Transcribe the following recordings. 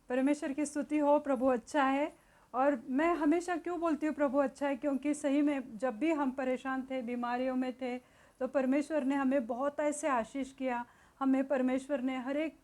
परमेश्वर की स्तुति हो। प्रभु अच्छा है। और मैं हमेशा क्यों बोलती हूँ प्रभु अच्छा है, क्योंकि सही में जब भी हम परेशान थे, बीमारियों में थे, तो परमेश्वर ने हमें बहुत ऐसे आशीष किया। हमें परमेश्वर ने हर एक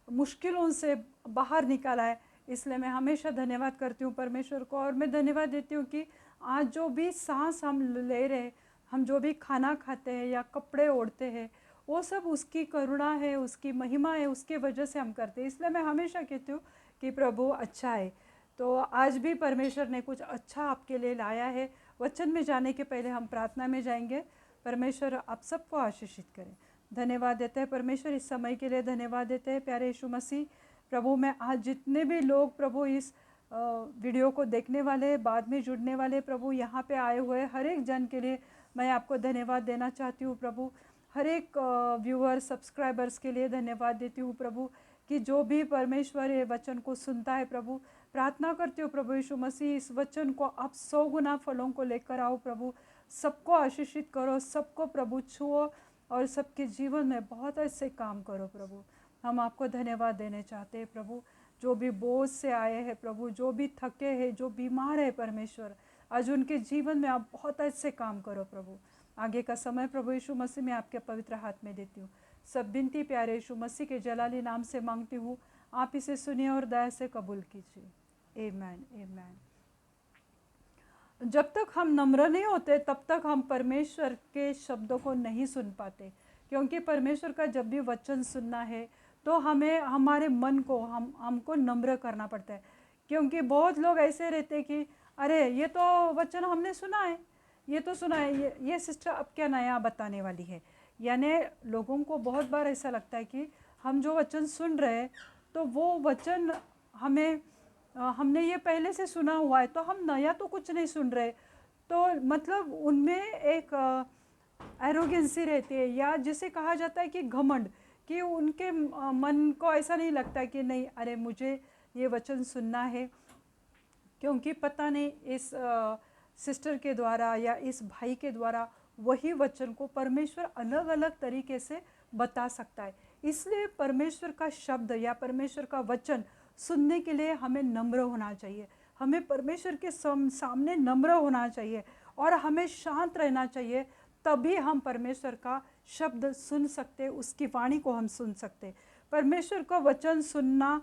मुश्किलों से बाहर निकाला है। इसलिए मैं हमेशा धन्यवाद करती हूँ परमेश्वर को। और मैं धन्यवाद देती हूँ कि आज जो भी सांस हम ले रहे, हम जो भी खाना खाते हैं या कपड़े ओढ़ते हैं, वो सब उसकी करुणा है, उसकी महिमा है, उसके वजह से हम करते हैं। इसलिए मैं हमेशा कहती हूँ कि प्रभु अच्छा है। तो आज भी परमेश्वर ने कुछ अच्छा आपके लिए लाया है। वचन में जाने के पहले हम प्रार्थना में जाएंगे। परमेश्वर आप सबको आशीषित करें। धन्यवाद देते हैं परमेश्वर, इस समय के लिए धन्यवाद देते हैं। प्यारे यीशु मसीह, प्रभु मैं आज जितने भी लोग प्रभु इस वीडियो को देखने वाले, बाद में जुड़ने वाले, प्रभु यहाँ पे आए हुए हर एक जन के लिए मैं आपको धन्यवाद देना चाहती हूँ प्रभु। हर एक व्यूअर, सब्सक्राइबर्स के लिए धन्यवाद देती हूँ प्रभु, कि जो भी परमेश्वर ये वचन को सुनता है प्रभु, प्रार्थना करती हूँ प्रभु यीशु मसीह, इस वचन को आप 100 गुना फलों को लेकर आओ प्रभु। सबको आशीषित करो, सबको प्रभु छुओ और सबके जीवन में बहुत ऐसे काम करो प्रभु। हम आपको धन्यवाद देने चाहते हैं प्रभु। जो भी बोझ से आए हैं प्रभु, जो भी थके हैं, जो बीमार है परमेश्वर, आज उनके जीवन में आप बहुत ऐसे काम करो प्रभु। आगे का समय प्रभु यीशु मसीह में आपके पवित्र हाथ में देती हूँ। सब विनती प्यारे यीशु मसीह के जलाली नाम से मांगती हूँ। आप इसे सुनिए और दया से कबूल कीजिए। आमीन आमीन। जब तक हम नम्र नहीं होते तब तक हम परमेश्वर के शब्दों को नहीं सुन पाते, क्योंकि परमेश्वर का जब भी वचन सुनना है तो हमें हमारे मन को हमको नम्र करना पड़ता है। क्योंकि बहुत लोग ऐसे रहते कि अरे ये तो वचन हमने सुना है, ये तो सुना है, ये सिस्टर अब क्या नया बताने वाली है। यानी लोगों को बहुत बार ऐसा लगता है कि हम जो वचन सुन रहे हैं तो वो वचन हमें हमने ये पहले से सुना हुआ है, तो हम नया तो कुछ नहीं सुन रहे। तो मतलब उनमें एक एरोगेंसी रहती है, या जिसे कहा जाता है कि घमंड, कि उनके मन को ऐसा नहीं लगता कि नहीं अरे मुझे ये वचन सुनना है, क्योंकि पता नहीं इस सिस्टर के द्वारा या इस भाई के द्वारा वही वचन को परमेश्वर अलग अलग तरीके से बता सकता है। इसलिए परमेश्वर का शब्द या परमेश्वर का वचन सुनने के लिए हमें नम्र होना चाहिए। हमें परमेश्वर के सामने नम्र होना चाहिए और हमें शांत रहना चाहिए, तभी हम परमेश्वर का शब्द सुन सकते, उसकी वाणी को हम सुन सकते। परमेश्वर का वचन सुनना,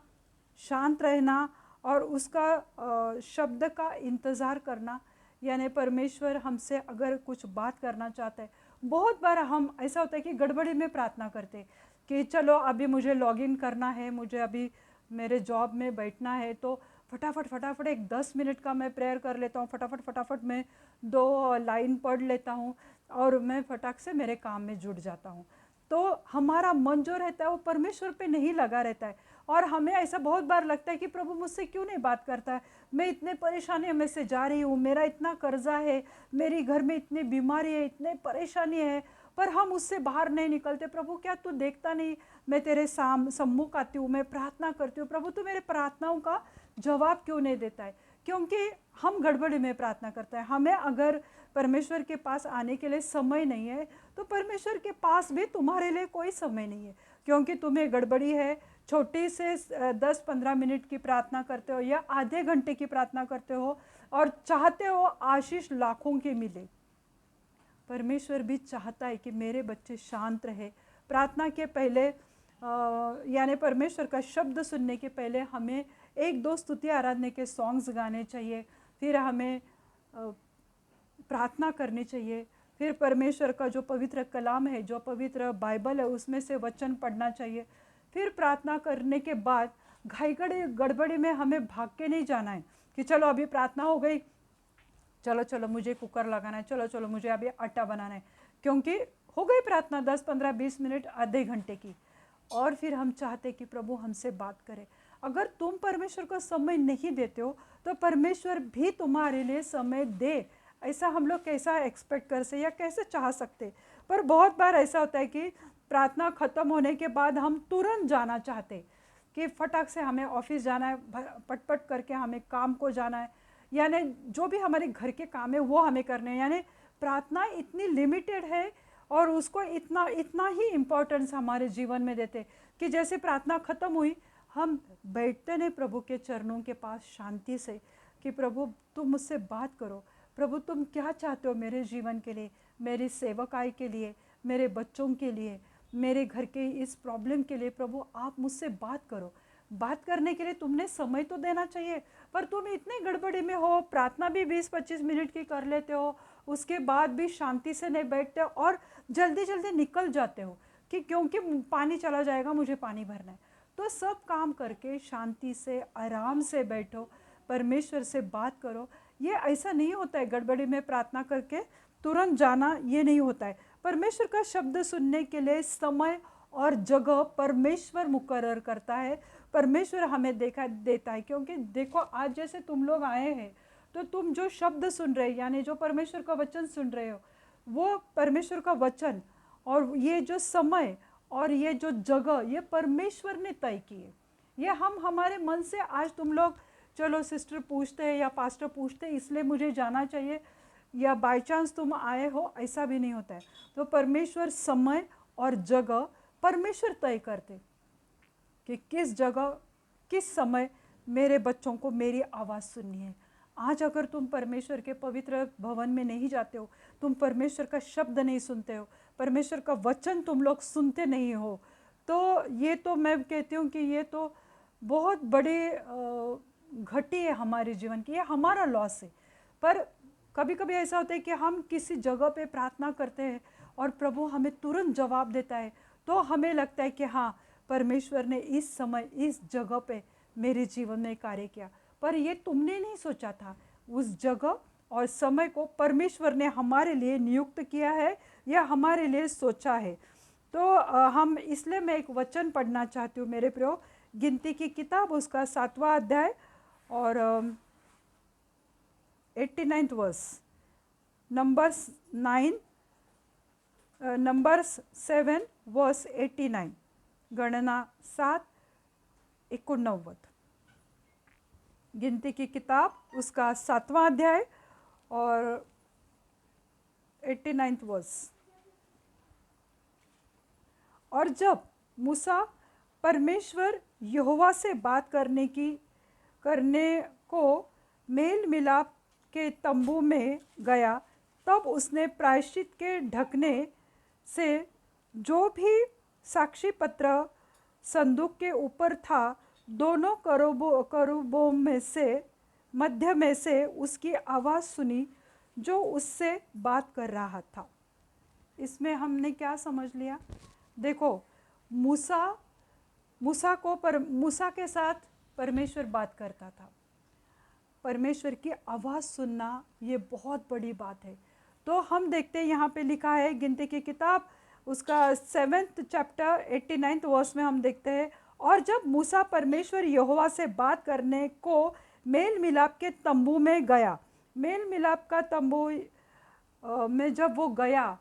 शांत रहना और उसका शब्द का इंतज़ार करना, यानी परमेश्वर हमसे अगर कुछ बात करना चाहता है। बहुत बार हम ऐसा होता है कि गड़बड़ी में प्रार्थना करते कि चलो अभी मुझे लॉगिन करना है, मुझे अभी मेरे जॉब में बैठना है, तो फटाफट एक 10 मिनट का मैं प्रेयर कर लेता हूँ, फटाफट मैं 2 लाइन पढ़ लेता हूँ और मैं फटाक से मेरे काम में जुट जाता हूँ। तो हमारा मन जो रहता है वो परमेश्वर पे नहीं लगा रहता है। और हमें ऐसा बहुत बार लगता है कि प्रभु मुझसे क्यों नहीं बात करता है, मैं इतने परेशानियों में से जा रही हूँ, मेरा इतना कर्जा है, मेरी घर में इतनी बीमारी है, इतने परेशानी है, पर हम उससे बाहर नहीं निकलते। प्रभु क्या तू देखता नहीं, मैं तेरे सम्मुख आती हूँ, मैं प्रार्थना करती हूँ, प्रभु तू मेरे प्रार्थनाओं का जवाब क्यों नहीं देता है। क्योंकि हम गड़बड़ी में प्रार्थना करते हैं। हमें अगर परमेश्वर के पास आने के लिए समय नहीं है, तो परमेश्वर के पास भी तुम्हारे लिए कोई समय नहीं है, क्योंकि तुम्हें गड़बड़ी है। छोटी से 10-15 मिनट की प्रार्थना करते हो या आधे घंटे की प्रार्थना करते हो और चाहते हो आशीष लाखों की मिले। परमेश्वर भी चाहता है कि मेरे बच्चे शांत रहे। प्रार्थना के पहले यानी परमेश्वर का शब्द सुनने के पहले हमें 1-2 स्तुति आराधना के सॉन्ग्स गाने चाहिए, फिर हमें प्रार्थना करनी चाहिए, फिर परमेश्वर का जो पवित्र कलाम है, जो पवित्र बाइबल है, उसमें से वचन पढ़ना चाहिए। फिर प्रार्थना करने के बाद गड़बड़ी में हमें भाग के नहीं जाना है कि चलो अभी प्रार्थना हो गई, चलो मुझे कुकर लगाना है, चलो मुझे अभी आटा बनाना है, क्योंकि हो गई प्रार्थना 10-15-20 मिनट आधे घंटे की, और फिर हम चाहते कि प्रभु हमसे बात करे। अगर तुम परमेश्वर को समय नहीं देते हो तो परमेश्वर भी तुम्हारे लिए समय दे, ऐसा हम लोग कैसा एक्सपेक्ट कर सकते या कैसे चाह सकते। पर बहुत बार ऐसा होता है कि प्रार्थना ख़त्म होने के बाद हम तुरंत जाना चाहते कि फटाक से हमें ऑफिस जाना है, पट करके हमें काम को जाना है, यानी जो भी हमारे घर के काम है वो हमें करने हैं। यानी प्रार्थना इतनी लिमिटेड है और उसको इतना ही इम्पोर्टेंस हमारे जीवन में देते कि जैसे प्रार्थना ख़त्म हुई हम बैठते नहीं प्रभु के चरणों के पास शांति से कि प्रभु तुम मुझसे बात करो, प्रभु तुम क्या चाहते हो मेरे जीवन के लिए, मेरी सेवकाई के लिए, मेरे बच्चों के लिए, मेरे घर के इस प्रॉब्लम के लिए, प्रभु आप मुझसे बात करो। बात करने के लिए तुमने समय तो देना चाहिए, पर तुम इतने गड़बड़ी में हो, प्रार्थना भी 20-25 मिनट की कर लेते हो, उसके बाद भी शांति से नहीं बैठते और जल्दी जल्दी निकल जाते हो कि क्योंकि पानी चला जाएगा, मुझे पानी भरना है। तो सब काम करके शांति से आराम से बैठो, परमेश्वर से बात करो। ये ऐसा नहीं होता है गड़बड़ी में प्रार्थना करके तुरंत जाना, ये नहीं होता है। परमेश्वर का शब्द सुनने के लिए समय और जगह परमेश्वर मुकर्रर करता है, परमेश्वर हमें देता है। क्योंकि देखो आज जैसे तुम लोग आए हैं तो तुम जो शब्द सुन रहे हो, यानी जो परमेश्वर का वचन सुन रहे हो, वो परमेश्वर का वचन और ये जो समय और ये जो जगह, ये परमेश्वर ने तय की है। ये हम हमारे मन से आज तुम लोग चलो सिस्टर पूछते हैं या पास्टर पूछते हैं इसलिए मुझे जाना चाहिए, या बाय चांस तुम आए हो, ऐसा भी नहीं होता है। तो परमेश्वर समय और जगह परमेश्वर तय करते कि किस जगह किस समय मेरे बच्चों को मेरी आवाज़ सुननी है। आज अगर तुम परमेश्वर के पवित्र भवन में नहीं जाते हो, तुम परमेश्वर का शब्द नहीं सुनते हो, परमेश्वर का वचन तुम लोग सुनते नहीं हो, तो ये तो मैं कहती हूँ कि ये तो बहुत बड़ी घटी है हमारे जीवन की, ये हमारा लॉस है। पर कभी कभी ऐसा होता है कि हम किसी जगह पे प्रार्थना करते हैं और प्रभु हमें तुरंत जवाब देता है, तो हमें लगता है कि हाँ परमेश्वर ने इस समय इस जगह पे मेरे जीवन में कार्य किया। पर ये तुमने नहीं सोचा था, उस जगह और समय को परमेश्वर ने हमारे लिए नियुक्त किया है या हमारे लिए सोचा है। तो हम इसलिए मैं एक वचन पढ़ना चाहती हूँ मेरे प्रियो, गिनती की किताब उसका 7वां अध्याय और 89th वर्स, नंबर्स 7 वर्स 89, गणना 7:89। गिनती की किताब उसका 7वां अध्याय और 89th वर्स। और जब मूसा परमेश्वर यहोवा से बात करने को मेल मिलाप के तंबू में गया, तब उसने प्रायश्चित के ढकने से जो भी साक्षी पत्र संदूक के ऊपर था, दोनों करूबों में से मध्य में से उसकी आवाज़ सुनी जो उससे बात कर रहा था। इसमें हमने क्या समझ लिया? देखो मूसा के साथ परमेश्वर बात करता था। परमेश्वर की आवाज़ सुनना ये बहुत बड़ी बात है। तो हम देखते हैं यहाँ पे लिखा है गिनती की किताब उसका 7th चैप्टर 89th वर्स में हम देखते हैं, और जब मूसा परमेश्वर यहोवा से बात करने को मेल मिलाप के तंबू में गया। मेल मिलाप का तंबू में जब वो गया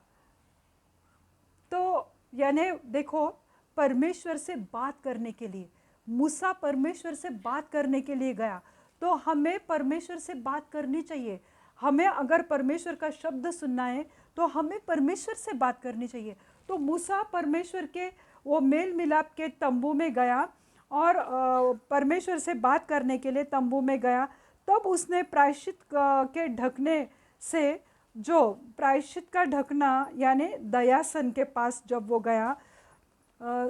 तो यानी देखो परमेश्वर से बात करने के लिए, मूसा परमेश्वर से बात करने के लिए गया। तो हमें परमेश्वर से बात करनी चाहिए। हमें अगर परमेश्वर का शब्द सुनना है तो हमें परमेश्वर से बात करनी चाहिए। तो मूसा परमेश्वर के वो मेल मिलाप के तंबू में गया और परमेश्वर से बात करने के लिए तंबू में गया। तब उसने प्रायश्चित के ढकने से, जो प्रायश्चित का ढकना यानी दयासन के पास जब वो गया,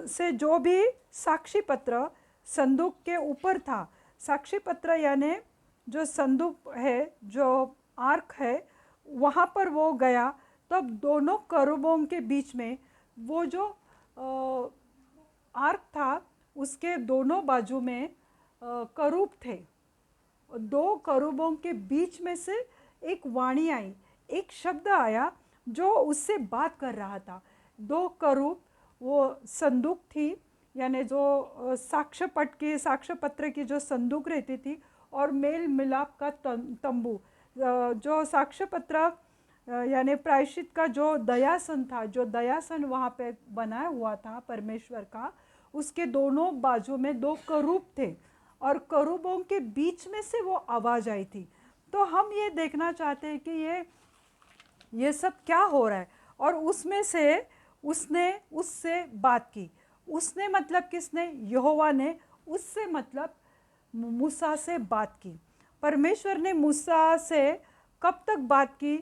से जो भी साक्षी पत्र संदूक के ऊपर था, साक्षी पत्र यानी जो संदूक है, जो आर्क है, वहाँ पर वो गया। तब दोनों करूबों के बीच में वो जो आर्क था उसके दोनों बाजू में करूब थे। दो करूबों के बीच में से एक वाणी आई, एक शब्द आया जो उससे बात कर रहा था। दो करूब वो संदूक थी, यानी जो साक्ष्य पत्र की जो संदूक रहती थी, और मेल मिलाप का तंबू, जो साक्ष्य पत्र यानी प्रायश्चित का जो दयासन था, जो दयासन वहाँ पे बनाया हुआ था परमेश्वर का, उसके दोनों बाजू में दो करूब थे और करूबों के बीच में से वो आवाज़ आई थी। तो हम ये देखना चाहते हैं कि ये सब क्या हो रहा है। और उसमें से उसने उससे बात की। उसने मतलब किसने? यहोवा ने उससे मतलब मूसा से बात की। परमेश्वर ने मूसा से कब तक बात की?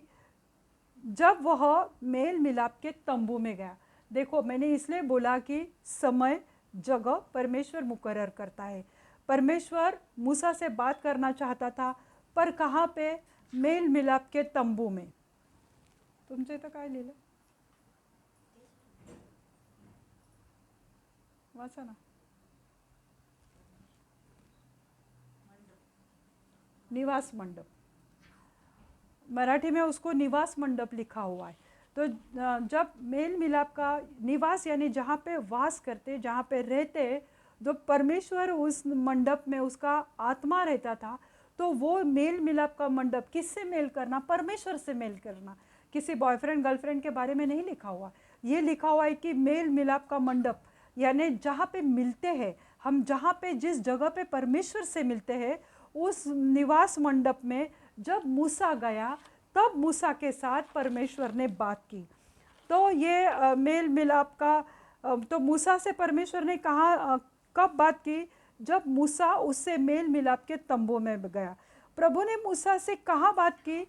जब वह मेल मिलाप के तंबू में गया। देखो, मैंने इसलिए बोला कि समय जगह परमेश्वर मुकर्रर करता है। परमेश्वर मूसा से बात करना चाहता था, पर कहाँ पे? मेल मिलाप के तंबू में। तुमचे तर काय लिहिलं? वाचा ना। निवास मंडप, मराठी में उसको निवास मंडप लिखा हुआ है। तो जब मेल मिलाप का निवास यानी जहाँ पे वास करते, जहाँ पे रहते, जो परमेश्वर उस मंडप में उसका आत्मा रहता था, तो वो मेल मिलाप का मंडप किससे मेल करना? परमेश्वर से मेल करना। किसी बॉयफ्रेंड गर्लफ्रेंड के बारे में नहीं लिखा हुआ। ये लिखा हुआ है कि मेल मिलाप का मंडप यानी जहाँ पे मिलते हैं हम, जहाँ पे जिस जगह पे परमेश्वर से मिलते हैं, उस निवास मंडप में जब मूसा गया, तब मूसा के साथ परमेश्वर ने बात की। तो ये मेल मिलाप का तो मूसा से परमेश्वर ने कहा कब बात की? जब मूसा उससे मेल मिलाप के तंबू में गया। प्रभु ने मूसा से कहाँ बात की?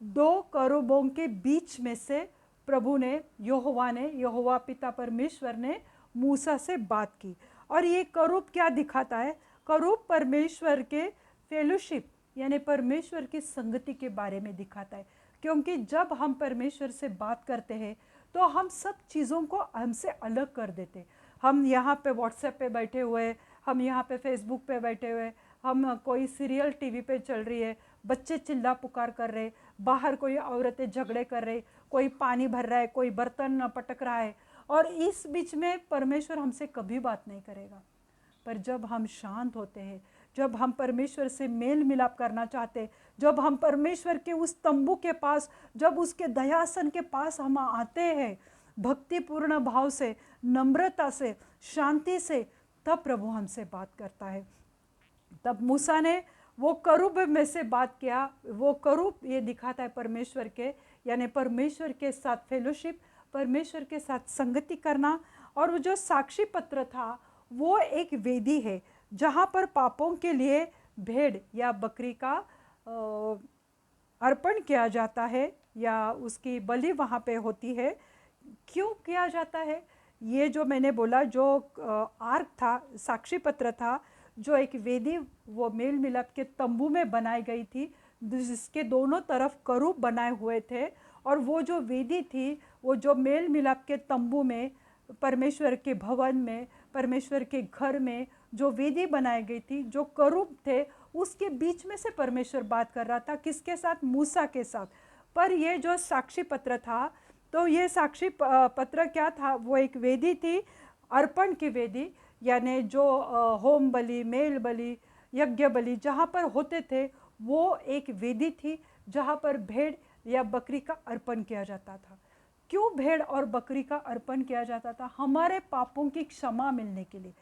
दो करूबों के बीच में से प्रभु ने, यहोवा पिता परमेश्वर ने मूसा से बात की। और ये करूब क्या दिखाता है? करूब परमेश्वर के फेलोशिप यानी परमेश्वर की संगति के बारे में दिखाता है। क्योंकि जब हम परमेश्वर से बात करते हैं तो हम सब चीज़ों को हमसे अलग कर देते। हम यहाँ पे व्हाट्सएप पे बैठे हुए, हम यहाँ पे फेसबुक पे बैठे हुए, हम कोई सीरियल टीवी पे चल रही है, बच्चे चिल्ला पुकार कर रहे, बाहर कोई औरतें झगड़े कर रही, कोई पानी भर रहा है, कोई बर्तन पटक रहा है, और इस बीच में परमेश्वर हमसे कभी बात नहीं करेगा। पर जब हम शांत होते हैं, जब हम परमेश्वर से मेल मिलाप करना चाहते, जब हम परमेश्वर के उस तंबू के पास, जब उसके दयासन के पास हम आते हैं भक्तिपूर्ण भाव से, नम्रता से, शांति से, तब प्रभु हमसे बात करता है। तब मूसा ने वो करूब में से बात किया। वो करूब ये दिखाता है परमेश्वर के, यानी परमेश्वर के साथ फेलोशिप, परमेश्वर के साथ संगति करना। और वो जो साक्षी पत्र था वो एक वेदी है जहाँ पर पापों के लिए भेड़ या बकरी का अर्पण किया जाता है, या उसकी बलि वहाँ पे होती है। क्यों किया जाता है? ये जो मैंने बोला, जो आर्क था, साक्षी पत्र था, जो एक वेदी वो मेल मिलाप के तंबू में बनाई गई थी, जिसके दोनों तरफ करूब बनाए हुए थे। और वो जो वेदी थी, वो जो मेल मिलाप के तंबू में, परमेश्वर के भवन में, परमेश्वर के घर में जो वेदी बनाई गई थी, जो करूब थे, उसके बीच में से परमेश्वर बात कर रहा था। किसके साथ? मूसा के साथ। पर ये जो साक्षी पत्र था, तो ये साक्षी पत्र क्या था? वो एक वेदी थी, अर्पण की वेदी, यानी जो होम बलि, मेल बलि, यज्ञ बलि जहाँ पर होते थे, वो एक वेदी थी जहाँ पर भेड़ या बकरी का अर्पण किया जाता था। क्यों भेड़ और बकरी का अर्पण किया जाता था? हमारे पापों की क्षमा मिलने के लिए।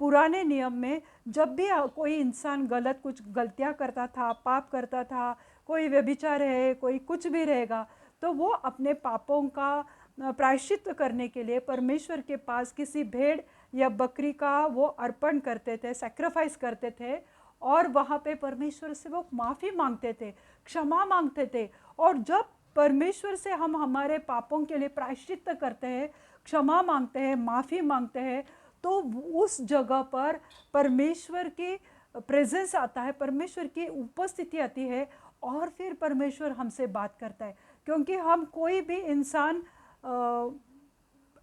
पुराने नियम में जब भी कोई इंसान गलत कुछ गलतियाँ करता था, पाप करता था, कोई व्यभिचार है, कोई कुछ भी रहेगा, तो वो अपने पापों का प्रायश्चित करने के लिए परमेश्वर के पास किसी भेड़ या बकरी का वो अर्पण करते थे, सैक्रिफाइस करते थे। और वहाँ पे परमेश्वर से वो माफ़ी मांगते थे, क्षमा मांगते थे। और जब परमेश्वर से हम हमारे पापों के लिए प्रायश्चित करते हैं, क्षमा मांगते हैं, माफ़ी मांगते हैं, तो उस जगह पर परमेश्वर की प्रेजेंस आता है, परमेश्वर की उपस्थिति आती है, और फिर परमेश्वर हमसे बात करता है। क्योंकि हम कोई भी इंसान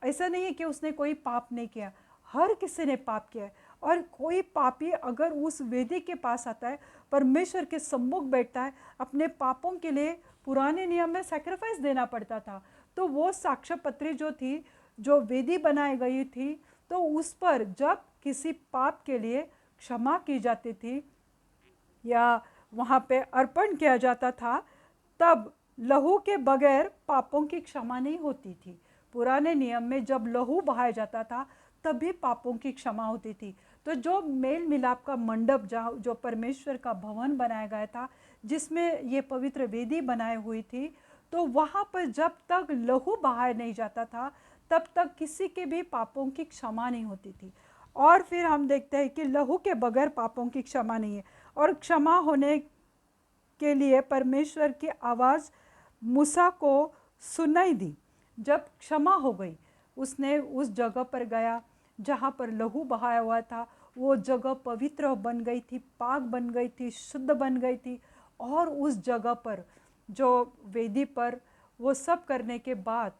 ऐसा नहीं है कि उसने कोई पाप नहीं किया, हर किसी ने पाप किया है। और कोई पापी अगर उस वेदी के पास आता है, परमेश्वर के सम्मुख बैठता है, अपने पापों के लिए पुराने नियम में सैक्रिफाइस देना पड़ता था। तो वो साक्ष्यपत्री जो थी, जो वेदी बनाई गई थी, तो उस पर जब किसी पाप के लिए क्षमा की जाती थी या वहाँ पे अर्पण किया जाता था, तब लहू के बगैर पापों की क्षमा नहीं होती थी। पुराने नियम में जब लहू बहाया जाता था तभी पापों की क्षमा होती थी। तो जो मेल मिलाप का मंडप, जहाँ जो परमेश्वर का भवन बनाया गया था, जिसमें ये पवित्र वेदी बनाई हुई थी, तो वहाँ पर जब तक लहू बहाया नहीं जाता था, तब तक किसी के भी पापों की क्षमा नहीं होती थी। और फिर हम देखते हैं कि लहू के बगैर पापों की क्षमा नहीं है। और क्षमा होने के लिए परमेश्वर की आवाज़ मूसा को सुनाई दी। जब क्षमा हो गई, उसने उस जगह पर गया जहाँ पर लहू बहाया हुआ था। वो जगह पवित्र बन गई थी, पाक बन गई थी, शुद्ध बन गई थी। और उस जगह पर जो वेदी पर वो सब करने के बाद,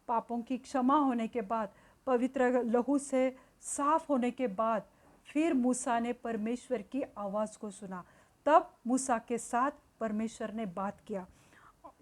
पापों की क्षमा होने के बाद, पवित्र लहू से साफ होने के बाद, फिर मूसा ने परमेश्वर की आवाज़ को सुना। तब मूसा के साथ परमेश्वर ने बात किया।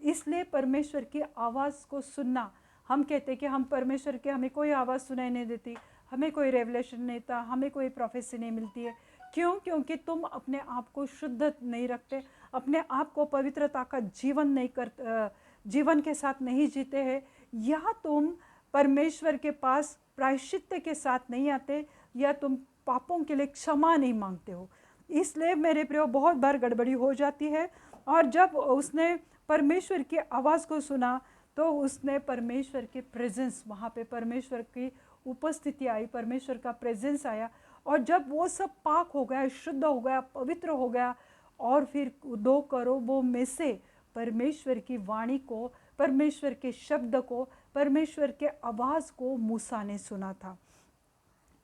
इसलिए परमेश्वर की आवाज़ को सुनना, हम कहते हैं कि हम परमेश्वर के, हमें कोई आवाज़ सुनाई नहीं देती, हमें कोई रेवलेशन नहीं था, हमें कोई प्रोफेसी नहीं मिलती है। क्यों? क्योंकि तुम अपने आप को शुद्ध नहीं रखते, अपने आप को पवित्रता का जीवन नहीं कर जीवन के साथ नहीं जीते हैं, या तुम परमेश्वर के पास प्रायश्चित्त के साथ नहीं आते, या तुम पापों के लिए क्षमा नहीं मांगते हो। इसलिए मेरे प्रियो बहुत बार गड़बड़ी हो जाती है। और जब उसने परमेश्वर की आवाज़ को सुना तो उसने परमेश्वर के प्रेजेंस, वहाँ पे परमेश्वर की उपस्थिति आई, परमेश्वर का प्रेजेंस आया। और जब वो सब पाक हो गया, शुद्ध हो गया, पवित्र हो गया, और फिर 2 करोबों में से परमेश्वर की वाणी को, परमेश्वर के शब्द को, परमेश्वर के आवाज़ को मूसा ने सुना था।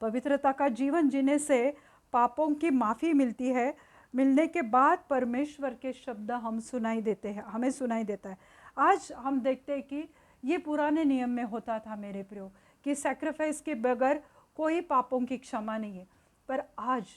पवित्रता का जीवन जीने से पापों की माफ़ी मिलती है। मिलने के बाद परमेश्वर के शब्द हम सुनाई देते हैं, हमें सुनाई देता है। आज हम देखते हैं कि ये पुराने नियम में होता था मेरे प्रियो, कि सैक्रिफाइस के बगैर कोई पापों की क्षमा नहीं है। पर आज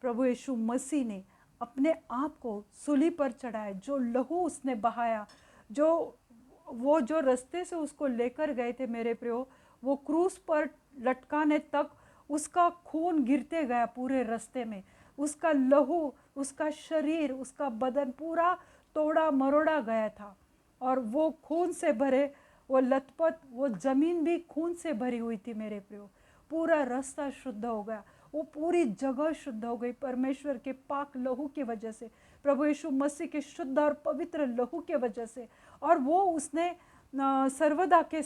प्रभु यीशु मसीह ने अपने आप को सूली पर चढ़ाया, जो लहू उसने बहाया, वो जो रास्ते से उसको लेकर गए थे मेरे प्रियो, वो क्रूस पर लटकाने तक उसका खून गिरते गया पूरे रास्ते में, उसका लहू, उसका शरीर, उसका बदन पूरा तोड़ा मरोड़ा गया था। और वो खून से भरे, वो लथपथ, वो ज़मीन भी खून से भरी हुई थी मेरे प्रियो। पूरा रास्ता शुद्ध हो गया, वो पूरी जगह शुद्ध हो गई परमेश्वर के पाक लहू की वजह से, प्रभु यीशु मसीह के शुद्ध और पवित्र लहू के वजह से। और वो उसने सर्वदा के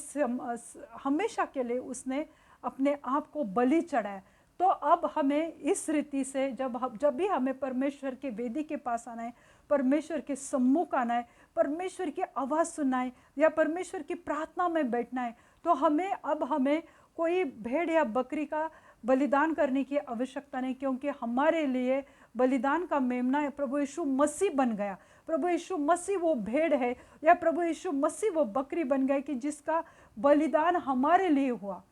हमेशा के लिए उसने अपने आप को बलि चढ़ाया। तो अब हमें इस रीति से जब भी हमें परमेश्वर के वेदी के पास आना है, परमेश्वर के सम्मुख आना है, परमेश्वर की आवाज़ सुनना है, या परमेश्वर की प्रार्थना में बैठना है, तो हमें कोई भेड़ या बकरी का बलिदान करने की आवश्यकता नहीं, क्योंकि हमारे लिए बलिदान का मेमना है प्रभु यीशु मसीह बन गया। प्रभु यीशु मसीह वो भेड़ है, या प्रभु यीशु मसीह वो बकरी बन गए कि जिसका बलिदान हमारे लिए हुआ।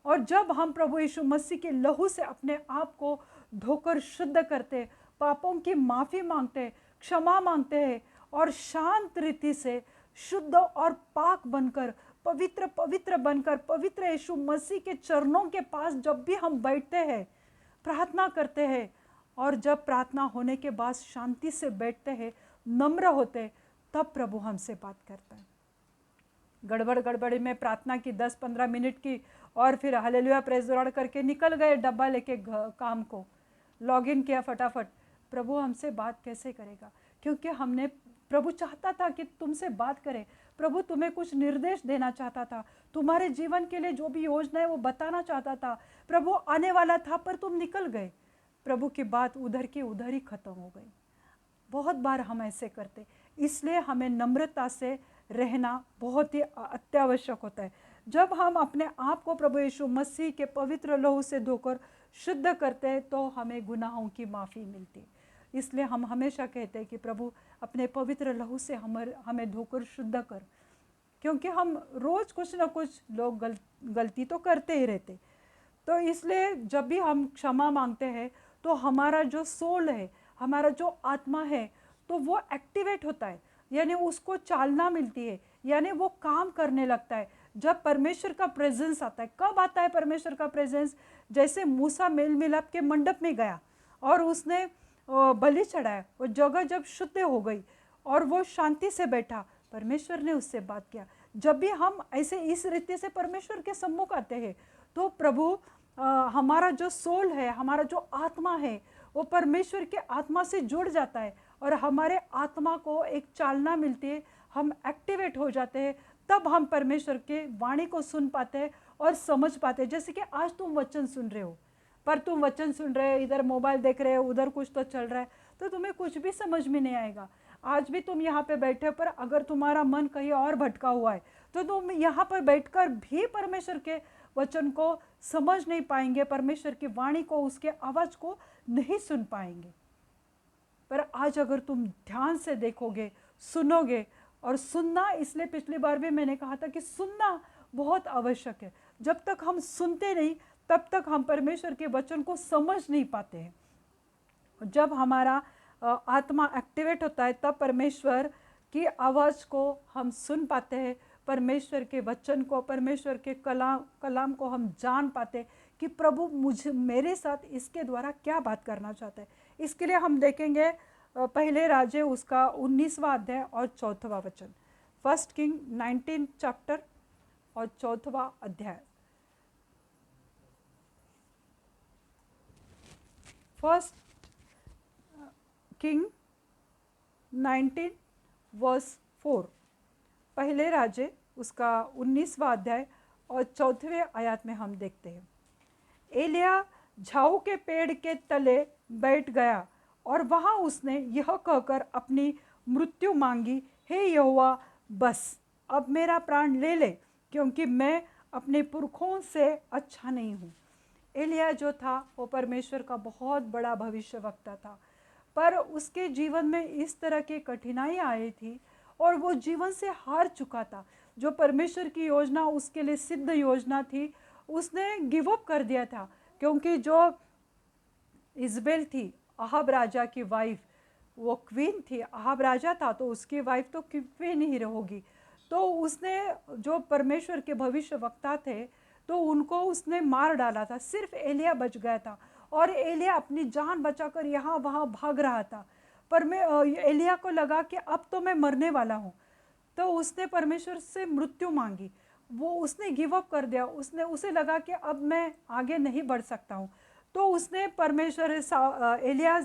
और जब हम प्रभु यीशु मसीह के लहू से अपने आप को धोकर शुद्ध करते, पापों की माफ़ी मांगते, क्षमा मांगते हैं, और शांत रीति से शुद्ध और पाक बनकर, पवित्र पवित्र बनकर, पवित्र यीशु मसीह के चरणों के पास जब भी हम बैठते हैं, प्रार्थना करते हैं, और जब प्रार्थना होने के बाद शांति से बैठते हैं, नम्र होते, तब प्रभु हमसे बात करता है। गड़बड़ी में प्रार्थना की 10-15 मिनट की, और फिर हालेलुया प्रेज़ द लॉर्ड करके निकल गए डब्बा लेके काम को, लॉगिन किया फटाफट। प्रभु हमसे बात कैसे करेगा? क्योंकि हमने, प्रभु चाहता था कि तुमसे बात करे, प्रभु तुम्हें कुछ निर्देश देना चाहता था, तुम्हारे जीवन के लिए जो भी योजना है वो बताना चाहता था। प्रभु आने वाला था, पर तुम निकल गए, प्रभु की बात उधर की उधर ही खत्म हो गई। बहुत बार हम ऐसे करते, इसलिए हमें नम्रता से रहना बहुत ही अत्यावश्यक होता है। जब हम अपने आप को प्रभु यीशु मसीह के पवित्र लहू से धोकर शुद्ध करते हैं, तो हमें गुनाहों की माफ़ी मिलती है। इसलिए हम हमेशा कहते हैं कि प्रभु अपने पवित्र लहू से हमें धोकर शुद्ध कर, क्योंकि हम रोज़ कुछ ना कुछ लोग गलती तो करते ही रहते। तो इसलिए जब भी हम क्षमा मांगते हैं, तो हमारा जो सोल है, हमारा जो आत्मा है, तो वो एक्टिवेट होता है, यानी उसको चालना मिलती है, यानी वो काम करने लगता है। जब परमेश्वर का प्रेजेंस आता है, कब आता है परमेश्वर का प्रेजेंस? जैसे मूसा मेल मिलाप के मंडप में गया और उसने बलि चढ़ाया, वो जगह जब शुद्ध हो गई और वो शांति से बैठा, परमेश्वर ने उससे बात किया। जब भी हम ऐसे इस रीति से परमेश्वर के सम्मुख आते हैं, तो प्रभु हमारा जो सोल है, हमारा जो आत्मा है, वो परमेश्वर के आत्मा से जुड़ जाता है, और हमारे आत्मा को एक चालना मिलती है, हम एक्टिवेट हो जाते हैं। तब हम परमेश्वर के वाणी को सुन पाते हैं और समझ पाते हैं। जैसे कि आज तुम वचन सुन रहे हो, पर तुम वचन सुन रहे हो, इधर मोबाइल देख रहे हो, उधर कुछ तो चल रहा है, तो तुम्हें कुछ भी समझ में नहीं आएगा। आज भी तुम यहाँ पे बैठे, पर अगर तुम्हारा मन कहीं और भटका हुआ है तो तुम यहाँ पर बैठकर भी परमेश्वर के वचन को समझ नहीं पाएंगे, परमेश्वर की वाणी को, उसके आवाज़ को नहीं सुन पाएंगे। पर आज अगर तुम ध्यान से देखोगे, सुनोगे, और सुनना, इसलिए पिछली बार भी मैंने कहा था कि सुनना बहुत आवश्यक है। जब तक हम सुनते नहीं तब तक हम परमेश्वर के वचन को समझ नहीं पाते हैं। जब हमारा आत्मा एक्टिवेट होता है तब परमेश्वर की आवाज़ को हम सुन पाते हैं, परमेश्वर के वचन को, परमेश्वर के कलाम को हम जान पाते कि प्रभु मेरे साथ इसके द्वारा क्या बात करना चाहते हैं। इसके लिए हम देखेंगे पहले राजे उसका 19वां अध्याय और 4वां वचन। 1 किंग 19 चैप्टर और 4वां अध्याय। 1 किंग 19 वर्स 4। पहले राजे उसका 19वां अध्याय और 4वें आयत में हम देखते हैं, एलिया झाऊ के पेड़ के तले बैठ गया और वहाँ उसने यह कहकर अपनी मृत्यु मांगी, हे यहोवा, बस अब मेरा प्राण ले ले, क्योंकि मैं अपने पुरखों से अच्छा नहीं हूँ। एलिया जो था वो परमेश्वर का बहुत बड़ा भविष्यवक्ता था, पर उसके जीवन में इस तरह की कठिनाई आई थी और वो जीवन से हार चुका था। जो परमेश्वर की योजना उसके लिए सिद्ध योजना थी, उसने गिव अप कर दिया था, क्योंकि जो इज़बेल थी, अहाब राजा की वाइफ, वो क्वीन थी। अहाब राजा था तो उसकी वाइफ तो क्वीन ही रहोगी। तो उसने, जो परमेश्वर के भविष्यवक्ता थे, तो उनको उसने मार डाला था। सिर्फ एलिया बच गया था और एलिया अपनी जान बचाकर यहाँ वहाँ भाग रहा था। पर मैं एलिया को लगा कि अब तो मैं मरने वाला हूँ, तो उसने परमेश्वर से मृत्यु मांगी। वो उसने गिव अप कर दिया। उसे लगा कि अब मैं आगे नहीं बढ़ सकता हूँ। तो उसने एलिया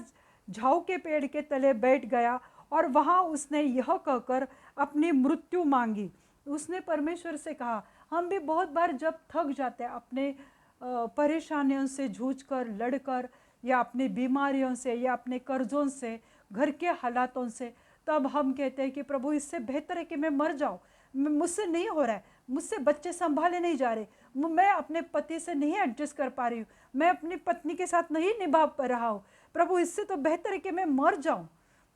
झाऊ के पेड़ के तले बैठ गया और वहाँ उसने यह कहकर अपनी मृत्यु मांगी। उसने परमेश्वर से कहा, हम भी बहुत बार जब थक जाते हैं अपने परेशानियों से जूझकर, लड़कर, या अपनी बीमारियों से, या अपने कर्जों से, घर के हालातों से, तब हम कहते हैं कि प्रभु इससे बेहतर है कि मैं मर जाऊँ, मुझसे नहीं हो रहा है, मुझसे बच्चे संभाले नहीं जा रहे, मैं अपने पति से नहीं एडजस्ट कर पा रही हूँ, मैं अपनी पत्नी के साथ नहीं निभा पा रहा हूँ, प्रभु इससे तो बेहतर है कि मैं मर जाऊँ।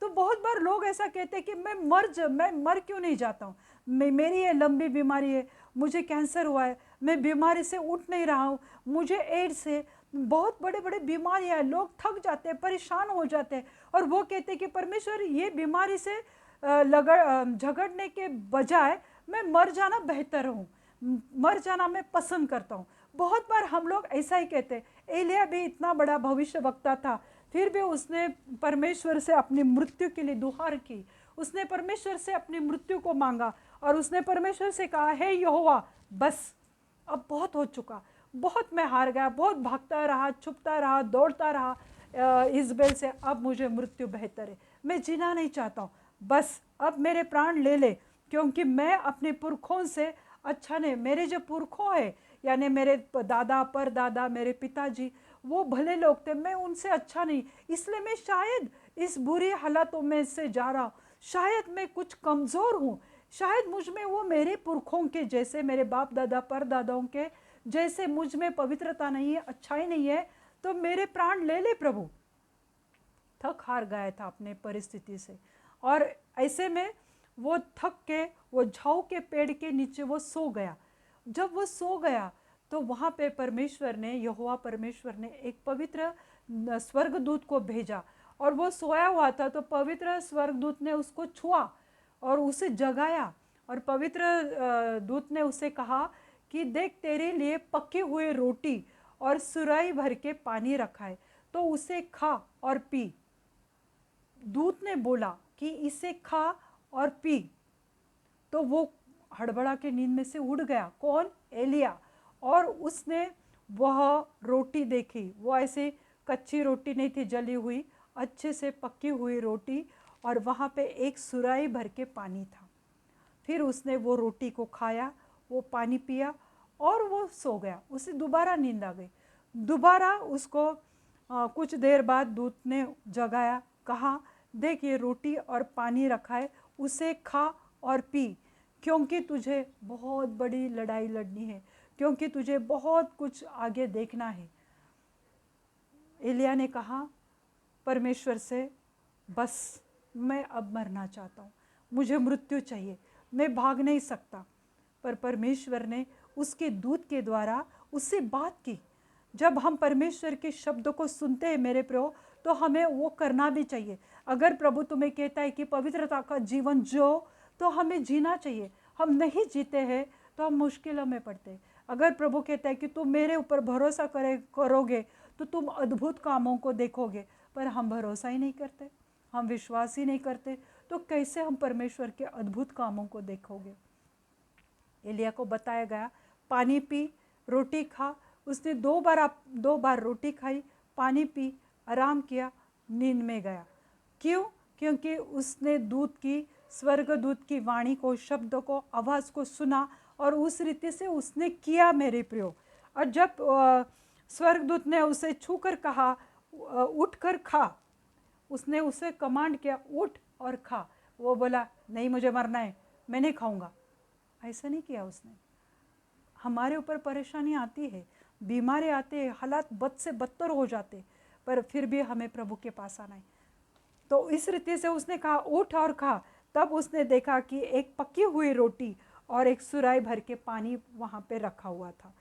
तो बहुत बार लोग ऐसा कहते हैं कि मैं मर क्यों नहीं जाता हूँ, मेरी ये लंबी बीमारी है, मुझे कैंसर हुआ है, मैं बीमारी से उठ नहीं रहा हूँ, मुझे एड्स है, बहुत बड़े बड़े बीमारियाँ हैं। लोग थक जाते हैं, परेशान हो जाते हैं और वो कहते हैं कि परमेश्वर ये बीमारी से झगड़ने के बजाय मैं मर जाना बेहतर हूँ, मर जाना मैं पसंद करता हूँ। बहुत बार हम लोग ऐसा ही कहते हैं। एलिया भी इतना बड़ा भविष्यवक्ता था, फिर भी उसने परमेश्वर से अपनी मृत्यु के लिए दुहार की। उसने परमेश्वर से अपनी मृत्यु को मांगा और उसने परमेश्वर से कहा, हे यहोवा, बस अब बहुत हो चुका, बहुत मैं हार गया, बहुत भागता रहा, छुपता रहा, दौड़ता रहा इज़बेल से, अब मुझे मृत्यु बेहतर है, मैं जीना नहीं चाहता हूँ, बस अब मेरे प्राण ले ले, क्योंकि मैं अपने पुरखों से अच्छा नहीं। मेरे जो पुरखों है, यानी मेरे दादा, परदादा, मेरे पिताजी, वो भले लोग थे, मैं उनसे अच्छा नहीं, इसलिए मैं शायद इस बुरी हालातों में से जा रहा हूँ, शायद मैं कुछ कमज़ोर हूँ, शायद मुझ में वो मेरे पुरखों के जैसे, मेरे बाप दादा परदादाओं के जैसे मुझ में पवित्रता नहीं है, अच्छाई नहीं है, तो मेरे प्राण ले ले प्रभु। थक हार गया था अपने परिस्थिति से, और ऐसे में वो थक के वो झाऊ के पेड़ के नीचे वो सो गया। जब वो सो गया तो वहाँ पे परमेश्वर ने, यहोवा परमेश्वर ने एक पवित्र स्वर्गदूत को भेजा, और वो सोया हुआ था तो पवित्र स्वर्गदूत ने उसको छुआ और उसे जगाया, और पवित्र दूत ने उसे कहा कि देख, तेरे लिए पके हुए रोटी और सुराही भर के पानी रखा है, तो उसे खा और पी। दूत ने बोला कि इसे खा और पी, तो वो हड़बड़ा के नींद में से उठ गया। कौन? एलिया। और उसने वह रोटी देखी, वो ऐसे कच्ची रोटी नहीं थी, जली हुई, अच्छे से पकी हुई रोटी, और वहाँ पे एक सुराही भर के पानी था। फिर उसने वो रोटी को खाया, वो पानी पिया और वो सो गया। उसे दोबारा नींद आ गई। दोबारा उसको कुछ देर बाद दूत ने जगाया, कहा देख ये रोटी और पानी रखा है, उसे खा और पी, क्योंकि तुझे बहुत बड़ी लड़ाई लड़नी है, क्योंकि तुझे बहुत कुछ आगे देखना है। एलिया ने कहा परमेश्वर से, बस मैं अब मरना चाहता हूँ, मुझे मृत्यु चाहिए, मैं भाग नहीं सकता। पर परमेश्वर ने उसके दूत के द्वारा उससे बात की। जब हम परमेश्वर के शब्द को सुनते हैं मेरे प्रियो, तो हमें वो करना भी चाहिए। अगर प्रभु तुम्हें कहता है कि पवित्रता का जीवन जो, तो हमें जीना चाहिए। हम नहीं जीते हैं तो हम मुश्किलों में पड़ते हैं। अगर प्रभु कहता है कि तुम मेरे ऊपर भरोसा करोगे तो तुम अद्भुत कामों को देखोगे, पर हम भरोसा ही नहीं करते, हम विश्वास ही नहीं करते, तो कैसे हम परमेश्वर के अद्भुत कामों को देखोगे। एलिया को बताया गया, पानी पी, रोटी खा। उसने दो बार रोटी खाई, पानी पी, आराम किया, नींद में गया। क्यों? क्योंकि उसने स्वर्गदूत की वाणी को, शब्द को, आवाज़ को सुना और उस रीति से उसने किया मेरे प्रियो। और जब स्वर्गदूत ने उसे छूकर कहा उठकर खा, उसने उसे कमांड किया उठ और खा, वो बोला नहीं मुझे मरना है, मैं नहीं खाऊंगा। ऐसा नहीं किया उसने। हमारे ऊपर परेशानी आती है, बीमारी आती है, हालात बद से बदतर हो जाते, पर फिर भी हमें प्रभु के पास आना है। तो इस रीति से उसने कहा उठ और खा। तब उसने देखा कि एक पकी हुई रोटी और एक सुराई भर के पानी वहाँ पे रखा हुआ था।